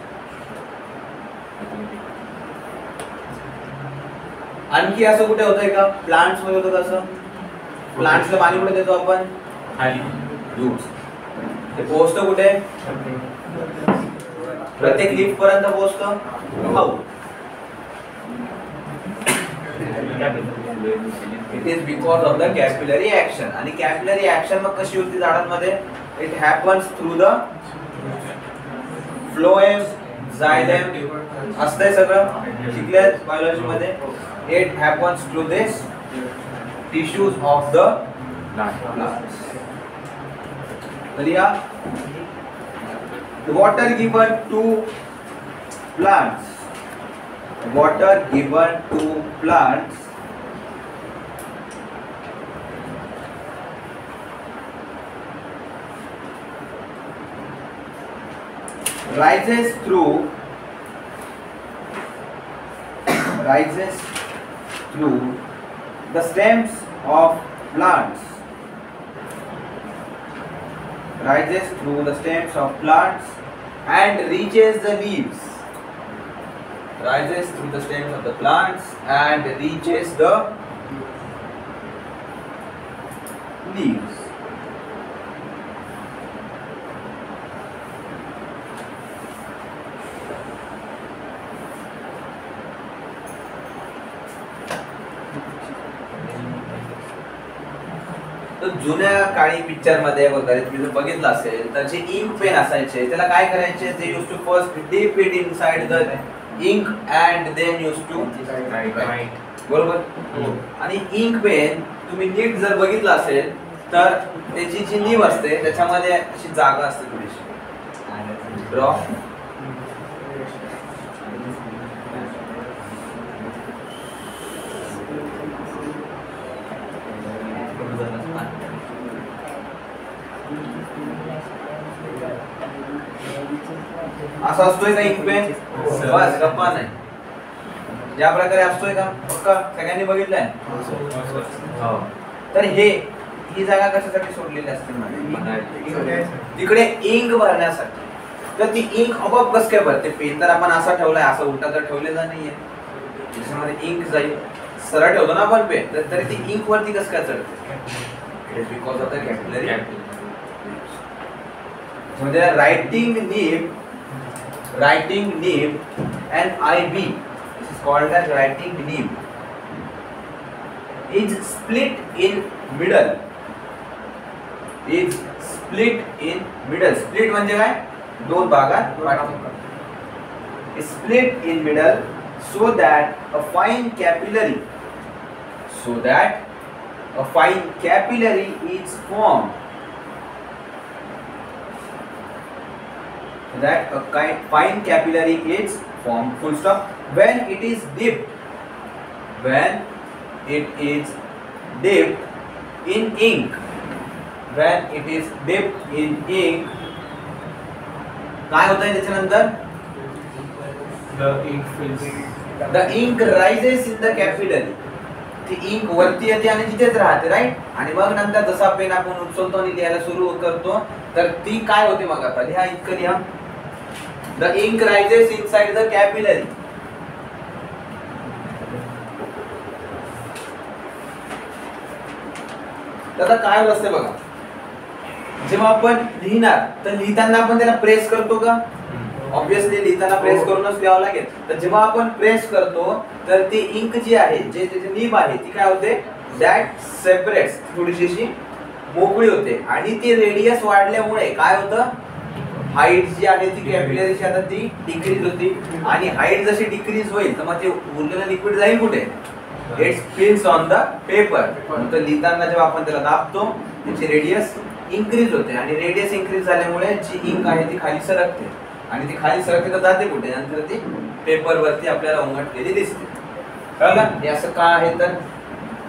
आणखी असं कुठे होतंय का? प्लांट्स मध्ये होतं कसं? प्लांट्सला पाणी कुठे देतो आपण? खाली. रूट्स. ते पोहोचतं कुठे? प्रत्येक लीफ पर्यंत पोहोचतं. How? It is because of the capillary action. आणि कॅपिलरी ऍक्शन मग कशी होती झाडांमध्ये? It happens through the phloem, xylem असतंय सगळं शिकले बायोलॉजी मध्ये. It happens through this tissues of the plants. तर या water given to plants, water given to plants rises through the stems of plants, rises through the stems of plants and reaches the leaves, rises through the stems of the plants and reaches the leaves. तर जुन्या काळी picture मध्ये वगैरे तुम्ही जर बघितलं असेल तर जे इंक पेन असायचे त्याला काय करायचे? ते use to first dip it inside the ink and then use to write. बरोबर. आणि इंक पेन तुम्ही नीट जर बघितलं असेल तर त्याची जी नीव असते त्याच्यामध्ये अशी जागा असते थोडीशी ड्रॉ. असं असतोय का इंक पेन? बस गप्पा नाही. या प्रकारे असतोय का? पक्का सगळ्यांनी बघितलंय. तर ही जागा कशासाठी सोडलेली असते? तिकडे इंक भरण्यासाठी. तर ती इंक आपोआप कस काय भरते? पेन तर आपण असा ठेवलाय, असं उलटा तर ठेवलेला नाहीये. त्याच्यामध्ये इंक जाईल. सरळ ठेवतो ना आपण पेन, तर तरी ती इंक वरती कस काय चढते? It is because of the capillary. म्हणजे writing nib and IB, this is called as writing nib, is split in middle. Is split in middle. Split म्हणजे काय? दोन भागात वाटते. Split in middle so that a fine capillary is formed. That a fine capillary is formed, full stop. When it is dipped in ink, काय होतंय त्याच्यानंतर? the ink rises in the capillary. ती ink वरती येते आणि तिथेच राहते, right. आणि मग नंतर जसा पेन आपण उचलतो आणि लिहायला सुरू करतो तर ती काय होते? मग आता लिहा, इतकं लिहा. The ink rises inside the capillary. तर आता काय होत असते बघा, जेव्हा आपण लिहिणार तर लिहिताना आपण त्याला प्रेस करतो का? ऑब्विसली लिहिताना प्रेस करूनच लिहावं लागेल. तर जेव्हा आपण प्रेस करतो तर ती इंक जी आहे, जे त्याची निब आहे, ती काय होते, दॅट सेपरेट्स, थोडीशी अशी मोकळी होते. आणि ती रेडियस वाढल्यामुळे काय होतं, हाईट जी आहे ती कॅपिलरीची आता ती डिक्रीज होती. आणि हाईट जशी डिक्रीज होईल तर मग ते उरलेलं लिक्विड जाईल कुठे, it spills on the paper. तर लिहिताना जेव्हा आपण त्याला दाबतो त्याची रेडियस इन्क्रीज होते. आणि रेडियस इन्क्रीज झाल्यामुळे जी इंक आहे ती खाली सरकते. आणि ती खाली सरकते तर जाते कुठे, नंतर ती पेपर वरती आपल्याला उमटलेली दिसते. कळलं? हे असं का आहे तर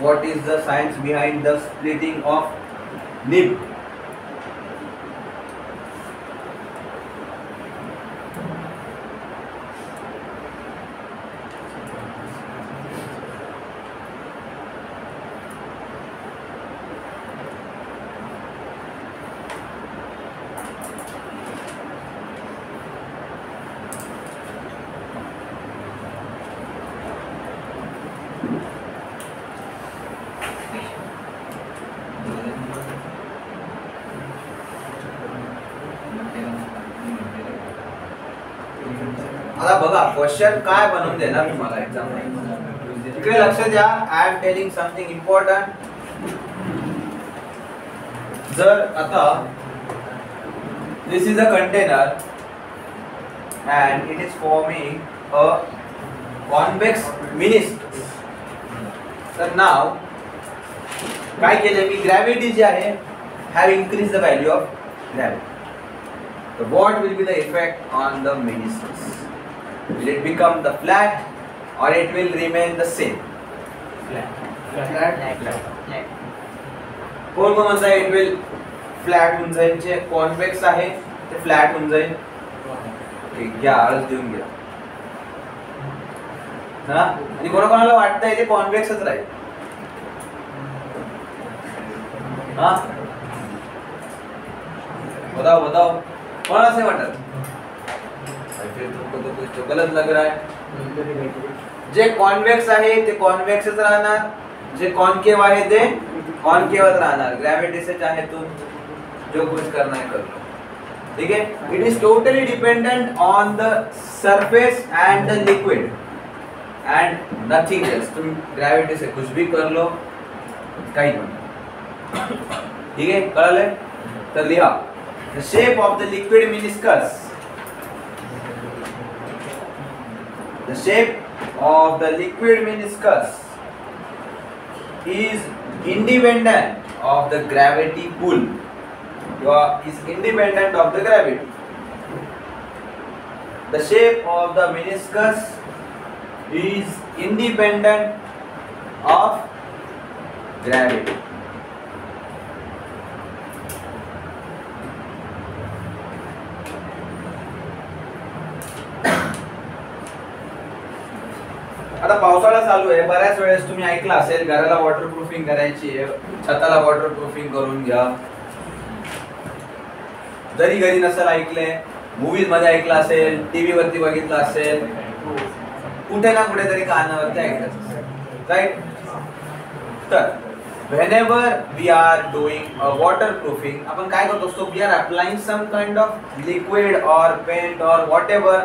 what is the science behind the splitting of nib. आता बघा क्वेश्चन काय बनवून देणार तुम्हाला एक्झाम मध्ये. इकडे लक्ष द्या, I am telling something important. जर आता this is a container and it is forming a convex meniscus. तर नाव काय केले मी, ग्रॅव्हिटी जी आहे have increased the value of gravity. So what will be the effect on the meniscus? Will it become the flat or it will remain the same? कोण कोण म्हणता it will flat होऊन जाईल, जे convex आहे ते flat होऊन जाईल. घ्या आळस देऊन घ्या. हा, आणि कोणाकोणाला वाटतंय ते कॉन्व्हेक्सच राहील. हा, बताओ बताओ, कोणाला असं वाटत, तो गलत लग रहा है. जे कॉन्व्हेक्स आहे ते कॉन्व्हेक्सच राहणार, जे कॉन्केव आहे ते कॉन्केवच राहणार. ग्रॅव्हिटी से चाहे तो जो कुछ करना है कर लो. ठीक है, it is totally dependent on the surface and the liquid and nothing else. तुम ग्रेविटी से कुछ भी कर लो, काही पण. ठीक है, कळले? तर लिहा, the shape of the liquid meniscus, the shape of the liquid meniscus is independent of the gravity pull. Is independent of the gravity. The shape of the meniscus is independent of gravity. आता पावसाळा चालू आहे, बऱ्याच वेळेस तुम्ही ऐकलं असेल घराला वॉटरप्रूफिंग करायची आहे, छताला वॉटरप्रूफिंग करून घ्या. जरी घरी नसेल ऐकले, मूवीज मध्ये ऐकलं असेल, टीव्ही वरती बघितलं असेल, कुठे ना कुठेतरी कानावरती ऐकलं असेल, राईट? तर whenever we are doing a waterproofing, आपण काय करतो असतो, we are applying some kind of liquid or paint or whatever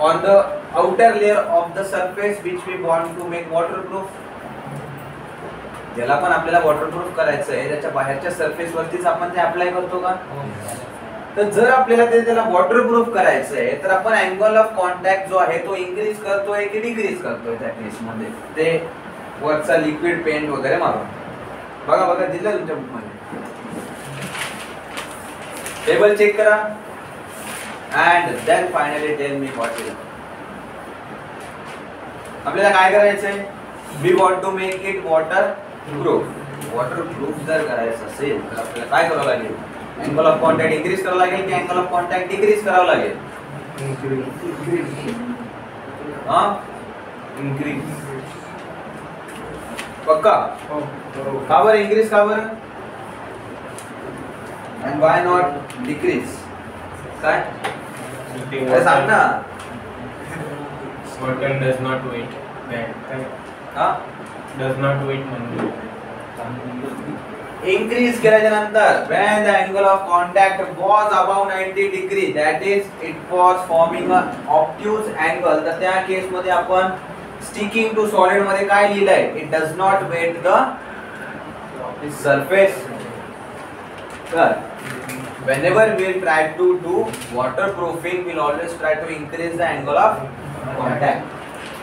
on the outer layer of the surface which we want to make waterproof. ज्याला पण आपल्याला waterproof करायचं आहे त्याच्या बाहेरच्या सरफेस वरतीच आपण ते अप्लाय करतो का? तर जर आपल्याला त्याला वॉटरप्रूफ करायचं आहे तर आपण अँगल ऑफ कॉन्टॅक्ट जो आहे तो इन्क्रीज करतोय की डिक्रीज करतोय त्या केस मध्ये, ते वरचा लिक्विड पेंट वगैरे मारून. बघा बघा दिलं तुमच्या बुक मध्ये, टेबल चेक करा and then finally tell me what is. आपल्याला काय करायचंय, we want to make it waterproof. waterproof जर करायचं असेल तर आपल्याला काय करावं लागेल, अँगल ऑफ कॉन्टॅक्ट इन्क्रीज करावं लागेल की अँगल ऑफ कॉन्टॅक्ट डिक्रीज करावं लागेल? हां, इन्क्रीज. पक्का? का बरं इन्क्रीज, का बरं? and why not decrease? काय अरे सांग ना. Cotton does not wet. हाँ? Does not wet म्हणजे increase केल्याच्या नंतर when the angle of contact was above 90 degree, that is it was forming a obtuse angle, तर त्या केस मध्ये आपण sticking to solid मध्ये काय लिहिलंय, it does not wet the surface. तर whenever we try to do waterproofing, we'll always try to increase the angle of contact.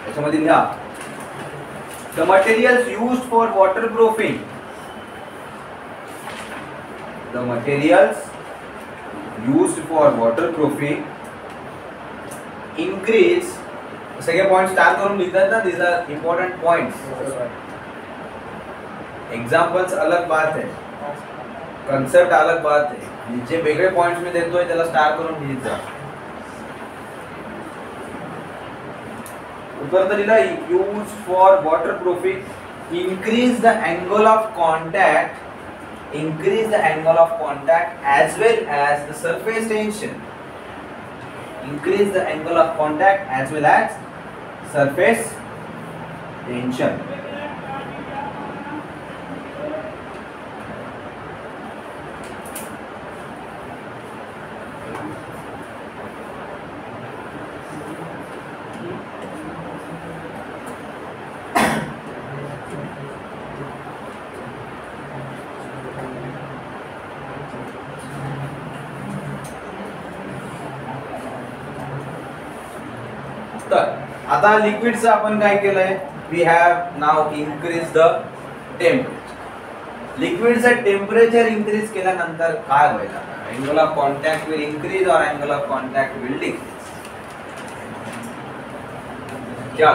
त्याच्यामध्ये लिहा the materials used for waterproofing, the materials used for waterproofing increase, सगळे point star करून लिखतात ना, these are important points. Examples अलग बात है, concept अलग बात है, जे वेगळे पॉइंट्स मी देतोय त्याला स्टार करून लिहित जा. ऊपर तर लिहिला use for waterproofing increase the angle of contact, increase the angle of contact as well as the surface tension, increase the angle of contact as well as surface tension. तर आता लिक्विडचं आपण काय केलंय, we have now increase the temperature. लिक्विडचं temperature increase केल्यानंतर काय होईल, angle of contact will increase or angle of contact will decrease. क्या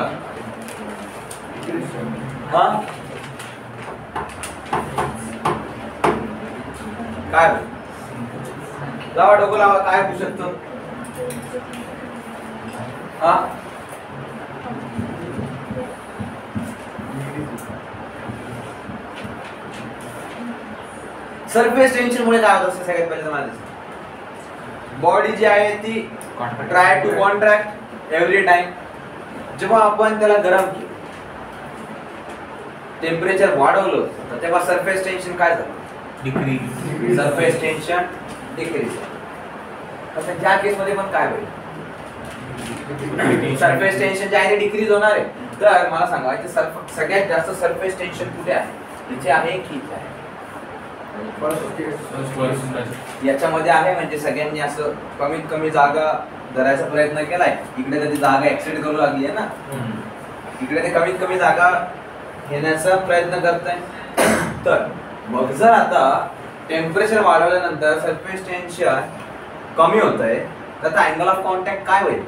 हाँ काय होईल, लावा डोकं लावा, काय होऊ शकतो. हाँ सरफेस टेन्शन मुळे काय होतं, सगळ्यात पहिले मला बॉडी जी आहे ती try to contract every time. जेव्हा आपण त्याला गरम केलं, टेम्परेचर वाढवलं, तर तेव्हा सरफेस टेन्शन काय झालं, डिक्रीज. Surface tension decrease. आता ज्या केस मध्ये पण काय होईल, सरफेस टेन्शन जे आहे ते डिक्रीज होणार आहे. तर मला सांगा इथे सगळ्यात जास्त सरफेस टेन्शन कुठे आहे, इथे आहे की इथे आहे, याच्यामध्ये आहे. म्हणजे सगळ्यांनी असं कमीत कमी जागा धरायचा प्रयत्न केलाय. इकडे तर ती जागा एक्सटेंड करू लागली आहे ना, इकडे ते कमीत कमी जागा घेण्याचा प्रयत्न करताय. तर मग जर आता टेम्परेचर वाढवल्यानंतर सरफेस टेन्शन कमी होत आहे, तर आता अँगल ऑफ कॉन्टॅक्ट काय होईल.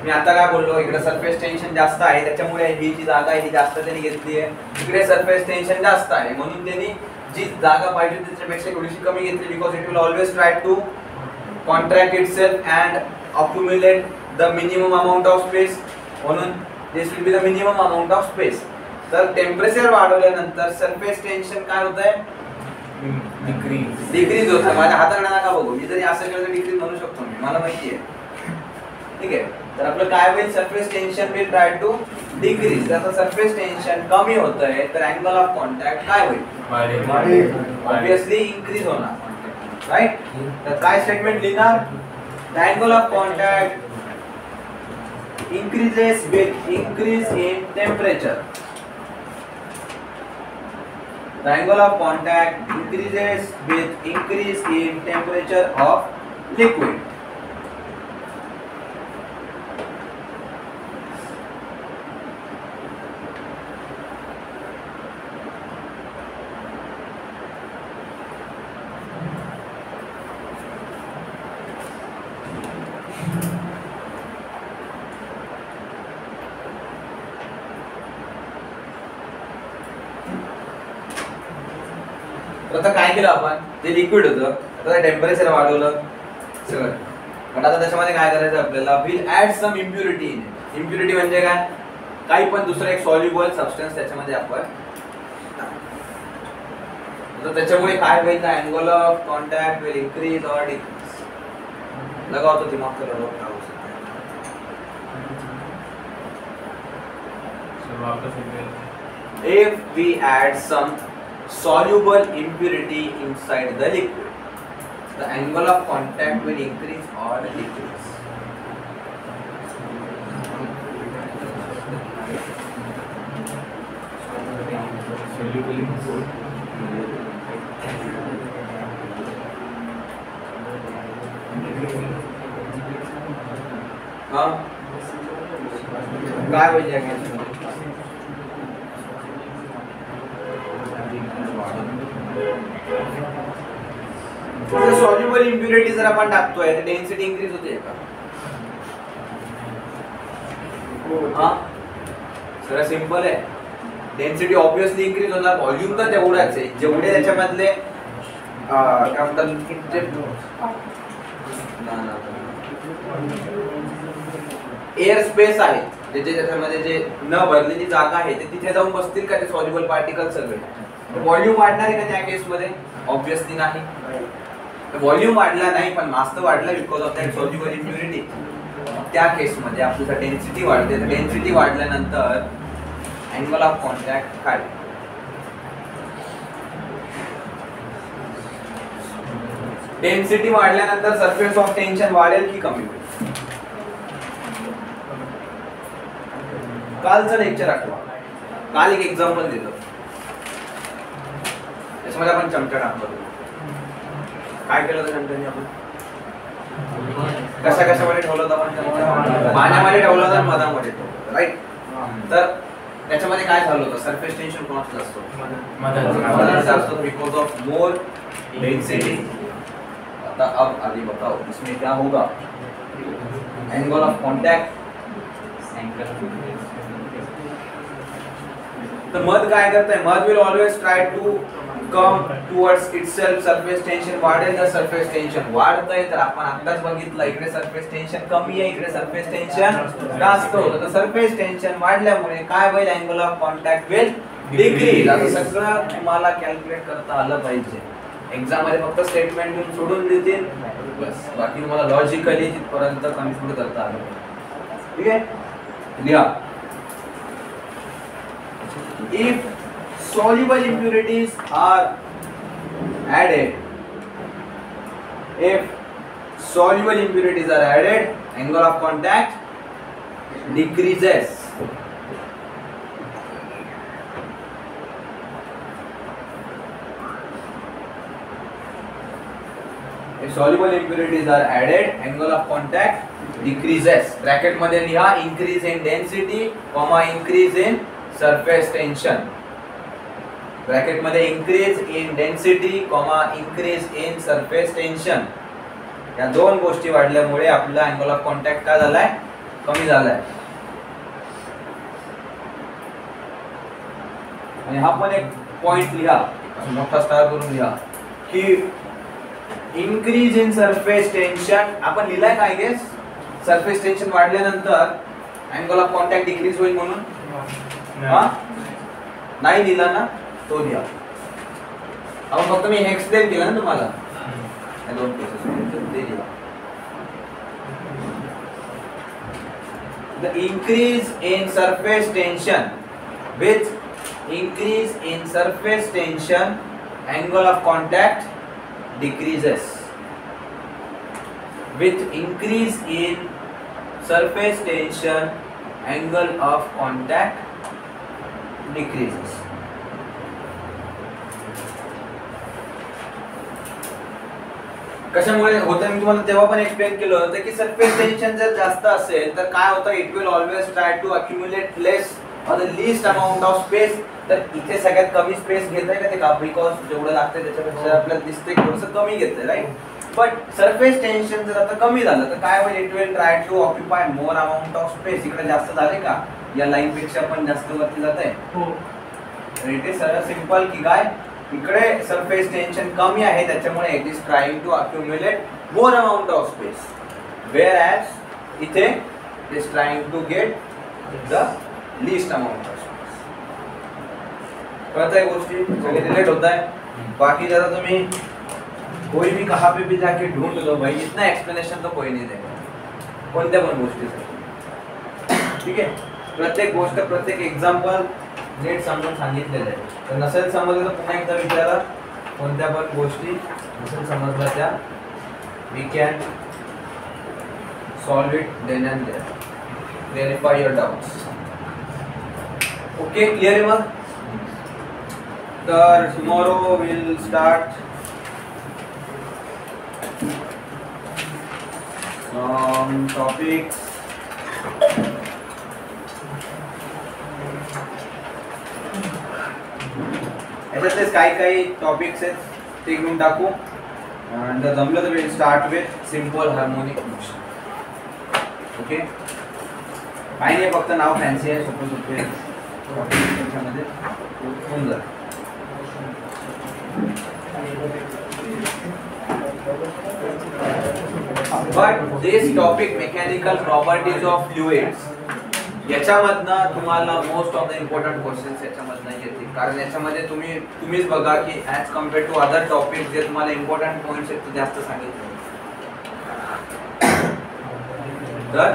मी आता काय बोललो, इकडे सरफेस टेन्शन जास्त आहे त्याच्यामुळे ही जी जागा आहे ही जास्त त्यांनी घेतली आहे. इकडे सरफेस टेन्शन जास्त आहे म्हणून त्यांनी जी जागा पाहिजे त्याच्यापेक्षा थोडीशी कमी घेतली. Because it will always try to contract itself and accumulate the minimum amount of space. म्हणून this will be the minimum amount of space. तर टेम्परेचर वाढवल्यानंतर सरफेस टेन्शन काय होत आहे, डिक्रीज होत आहे. माझ्या हाताकडे नका बघू, मी जरी असं केलं तर डिक्रीज म्हणू शकतो मी, मला माहिती आहे. ठीक आहे, तर आपलं काय होईल, surface tension will try to decrease. आता सरफेस टेन्शन कमी होत आहे तर अँगल ऑफ कॉन्टॅक्ट काय होईल, ऑब्वियसली इन्क्रीज होणार. राईट, तर काय स्टेटमेंट लिहिणार, the angle of contact increases with increase in temperature. The angle of contact increases with increase in temperature of liquid. आता काय केलं आपण, ते लिक्विड होतं, आता टेम्परेचर वाढवलं सगळं. पण आता त्याच्यामध्ये काय करायचं आपल्याला, will add some impurity. Impurity म्हणजे काय, काही पण दुसरं एक सॉल्युबल सबस्टन्स त्याच्यामध्ये आपण. तर त्याच्यामुळे काय होईल, the angle of contact will increase और डिक्रीज. लगाओ तो दिमाग का लगाओ. if we add some soluble impurity inside the liquid, the angle of contact will increase or decrease. हाँ काय हो जाएगा सॉल्युबल इम्प्युरिटी जर आपण टाकतोय तर डेन्सिटी इंक्रीज होते का? हाँ सर सिंपल आहे, डेन्सिटी ऑब्वियसली इंक्रीज होणार, व्हॉल्यूम तर तेवढाच आहे जेवढे त्याच्यामधले काय म्हणतात एअर स्पेस आहे, त्याच्यामध्ये जे न भरलेली जागा आहे ते तिथे जाऊन बसतील का ते सॉल्युबल पार्टिकल सगळे? व्हॉल्यूम वाढणार आहे का त्या केस मध्ये? ऑब्वियसली नाही. व्हॉल्यूम वाढला नाही पण मास तर वाढला because of that soluble impurity. त्या केस मध्ये आपल्याला डेन्सिटी वाढते, तर डेन्सिटी वाढल्यानंतर अँगल ऑफ कॉन्टॅक्ट काय? डेन्सिटी वाढल्यानंतर सरफेस ऑफ टेन्शन वाढेल की कमी होईल? कालचं लेक्चर आठवा, काल एक एक्झाम्पल दिलं, त्याच्यामध्ये आपण चमचा टाकतो. काय केलं होतं चमच्याने? आपण कशामध्ये ठेवलं होतं? आपण चमचा पाण्यामध्ये ठेवलं होतं, मधामध्ये ठेवलं, राईट? तर त्याच्यामध्ये काय झालं होतं? सरफेस टेन्शन कोणाचं असतो? मधाचं असतो बिकॉज ऑफ मोर डेन्सिटी. आता अब आगे बताओ इसमें क्या होगा? Angle of contact. तर मध काय करतंय? मध will always try to come towards itself. Surface tension वाढेल तर सरफेस टेन्शन वाढतंय, तर आपण आताच बघितलं इकडे सरफेस टेन्शन कमी आहे, इकडे सरफेस टेन्शन जास्त होतं. तर सरफेस टेन्शन वाढल्यामुळे काय होईल? Angle of contact will decrease. आता सगळं तुम्हाला कॅल्क्युलेट करता आलं पाहिजे. एक्झाम मध्ये फक्त स्टेटमेंट देऊन सोडून देतील बस, बाकी तुम्हाला लॉजिकली तिथपर्यंत कन्क्लूड करता आलं पाहिजे. ठीक आहे, लिहा. If soluble impurities are added, angle of contact decreases. If soluble impurities are added, angle of contact decreases. Bracket मध्ये लिहा increase in density, increase in surface tension. Bracket मध्ये increase in density, increase in surface tension. या दोन गोष्टी वाढल्यामुळे आपला angle of contact काय झालाय? कमी झालाय. आणि हा पण एक पॉइंट लिहा, मोठा स्टार करून लिहा की increase in surface tension. आपण लिहिलाय काय गेस? सरफेस टेन्शन वाढल्यानंतर अँगल ऑफ कॉन्टॅक्ट डिक्रीज होईल म्हणून. नाही लिहिला ना, तो लिहा. आपण फक्त मी एक्सप्लेन केलं ना तुम्हाला या दोन cases. The increase in surface tension, with increase in surface tension angle of contact decreases. With increase in surface tension, angle of contact decreases. कशामुळे होतं मी तुम्हाला तेव्हा पण एक्सप्लेन केलं होतं की सरफेस टेन्शन जर जास्त असेल तर काय होतं? It will always try to accumulate less or the least amount of space. तर इथे सगळ्यात कमी स्पेस घेतोय का ते का? बिकॉज जेवढं लागतंय त्याच्यापेक्षा आपल्याला दिसतंय थोडंसं कमी घेतोय, राईट? बट सरफेस टेन्शन जर आता कमी झालं तर काय होईल? It will try to occupy more amount of space. इकडे जास्त झाले का? या लाईन पेक्षा पण जास्त वरती जात आहे. तर इट इज सरळ सिंपल की काय? इकडे सरफेस टेन्शन कमी आहे त्याच्यामुळे it is trying to accumulate more amount of space, whereas इथे it is trying to get the least amount of space. कळतंय गोष्टी सगळे रिलेट होत आहे. बाकी जरा तुम्ही कोई भी कहाँ पे भी जाके ढूंढ लो भाई, इतना एक्सप्लेनेशन तो कोई नहीं देगा कोणत्या पण गोष्टीचं. ठीक आहे, प्रत्येक गोष्ट प्रत्येक एक्झाम्पल नीट समजून सांगितलेलं आहे. तर नसेल समजलं तर पुन्हा एकदा विचारा. कोणत्या पण गोष्टी नसेल समजल्या त्या we can solve it then and there. Clarify your doubts. Okay, clear आहे मग. तर tomorrow will start some topics. याच्यातलेच काही टॉपिक्स आहेत ते घेऊन टाकू. आणि जमलं तर will start with simple harmonic motion. Okay, काही नाही, फक्त नाव फॅन्सी आहे, सोपे सोपे त्याच्यामध्ये होऊन जात. But this topic mechanical properties of fluids याच्यामधनं तुम्हाला most of the important questions याच्यामधनं येतील. कारण याच्यामध्ये तुम्हीच बघा की as compared to other topic जे तुम्हाला इम्पॉर्टंट पॉईंट्स आहेत ते जास्त सांगितले. तर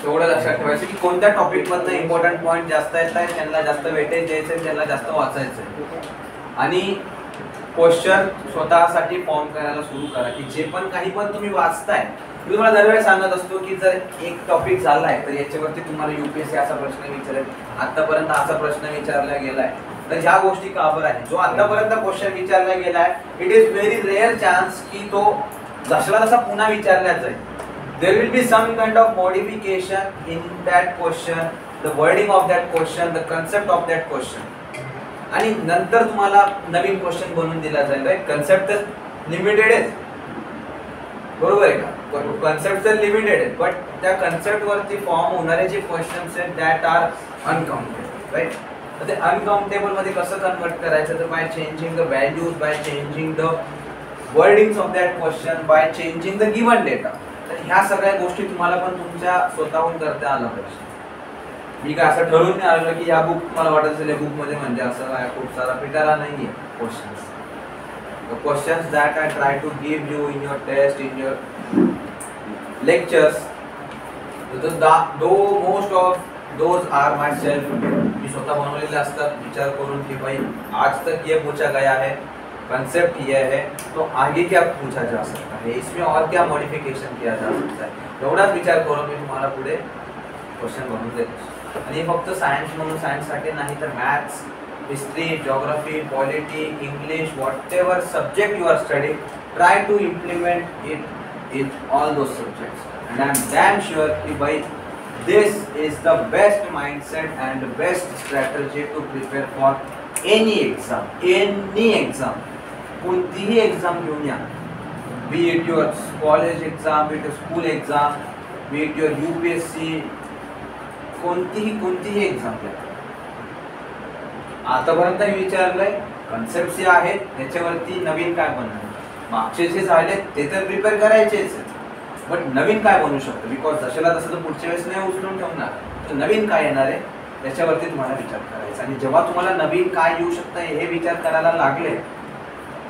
तेवढं लक्षात ठेवायचं की कोणत्या टॉपिकमधनं इम्पॉर्टंट पॉईंट जास्त येत आहे, त्यांना जास्त वेटेज द्यायचं, त्यांना जास्त वाचायचं. आणि क्वेश्चन स्वतःसाठी फॉर्म करायला सुरू करा की जे पण काही पण तुम्ही वाचताय. मी तुम्हाला दरवेळेस सांगत असतो की जर एक टॉपिक झालाय तर याच्यावरती तुम्हाला UPSC असा प्रश्न विचारेल, आतापर्यंत असा प्रश्न विचारला गेलाय, तर ह्या गोष्टी का बरं आहे. जो आतापर्यंत क्वेश्चन विचारला गेलाय it is very rare chance की तो जसला तसा पुन्हा विचारला जाईल. There will be some kind of modification in that question, the wording of that question, the concept of that question. आणि नंतर तुम्हाला नवीन क्वेश्चन बनवून दिला जाईल. राईट, कन्सेप्ट तर लिमिटेड आहे, बरोबर आहे का. कन्सेप्ट तर लिमिटेड आहे, बट त्या कन्सेप्ट वरती फॉर्म होणारे जे क्वेश्चन्स आहेत दॅट आर अनकाउंटेबल. राईट, तर ते अनकाउंटेबल मध्ये कसं कन्वर्ट करायचं, तर by changing the values, by changing the wordings of that question, by changing the given data. तर ह्या सगळ्या गोष्टी तुम्हाला पण तुमच्या स्वतःहून करता आल्या पाहिजे. मी काय असं ठरवून नाही आलो की या बुक मला वाटत असेल या बुक मध्ये म्हणजे असं काय खूप सारा पिटारा नाहीये questions. The questions that I try to give you in your test, in your lectures, though most of those are myself. मी स्वतः बनवलेले असतात विचार करून की भाई आज तक ये पूछा गया है, कंसेप्ट ये है, तो आगे क्या पूछा जा सकता है, इसमें और क्या मॉडिफिकेशन किया जा सकता है. एवढाच विचार करून मी तुम्हाला पुढे क्वेश्चन बनवून देतो. आणि फक्त सायन्स म्हणून सायन्ससाठी नाही तर maths, history, geography, polity, English, whatever subject you are studying, try to implement it in all those subjects. And I am damn sure कि भाई this is the best mindset and the best strategy to prepare for any exam. Any exam, कोणतीही exam घेऊन या. Be it your college exam, be it your school exam, be it your UPSC, कोणतीही exam घ्या. आतापर्यंत विचारलंय concept जे आहेत त्याच्यावरती नवीन काय बनणार, मागचे जे झाले ते तर प्रिपेअर करायचेच, बट नवीन काय बनू शकतं. बिकॉज जशाला तसं तर पुढच्या वेळेस नाही उचलून ठेवणार, तर नवीन काय येणार आहे त्याच्यावरती तुम्हाला विचार करायचा. आणि जेव्हा तुम्हाला नवीन काय येऊ शकतं हे विचार करायला लागले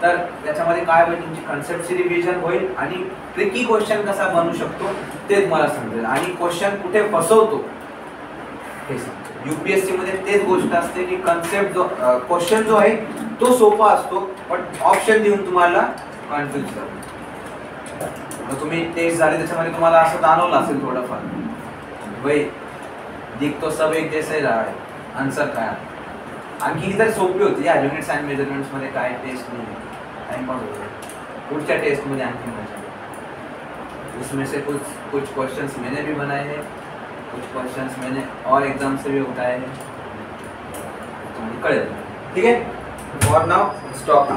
तर त्याच्यामध्ये काय होईल, तुमची कन्सेप्टची रिव्हिजन होईल आणि ट्रिकी क्वेश्चन कसा बनू शकतो ते तुम्हाला समजेल. आणि क्वेश्चन कुठे फसवतो हे समजेल. UPSC मध्ये तेच गोष्ट असते की कन्सेप्ट जो क्वेश्चन जो आहे तो सोपा असतो, बट ऑप्शन देऊन तुम्हाला कन्फ्युज करतो. तुम्ही टेस्ट झाले त्याच्यामध्ये तुम्हाला असं जाणवलं असेल थोडंफार, भाई दिख तो सब एक जैसा ही रहा है, आन्सर काय. आणखी इतर सोपी होती या युनिट्स अँड मेजरमेंट्स मध्ये काय टेस्ट नाही, टाइमपास होतो. पुढच्या टेस्ट मध्ये आणखी मजा. इसमें से कुछ क्वेश्चंस मैंने भी बनाए हैं, कुछ क्वेश्चंस मैंने और एग्जाम से भी उठाए हैं, तो करें. ठीक है, फॉर नाउ स्टॉप.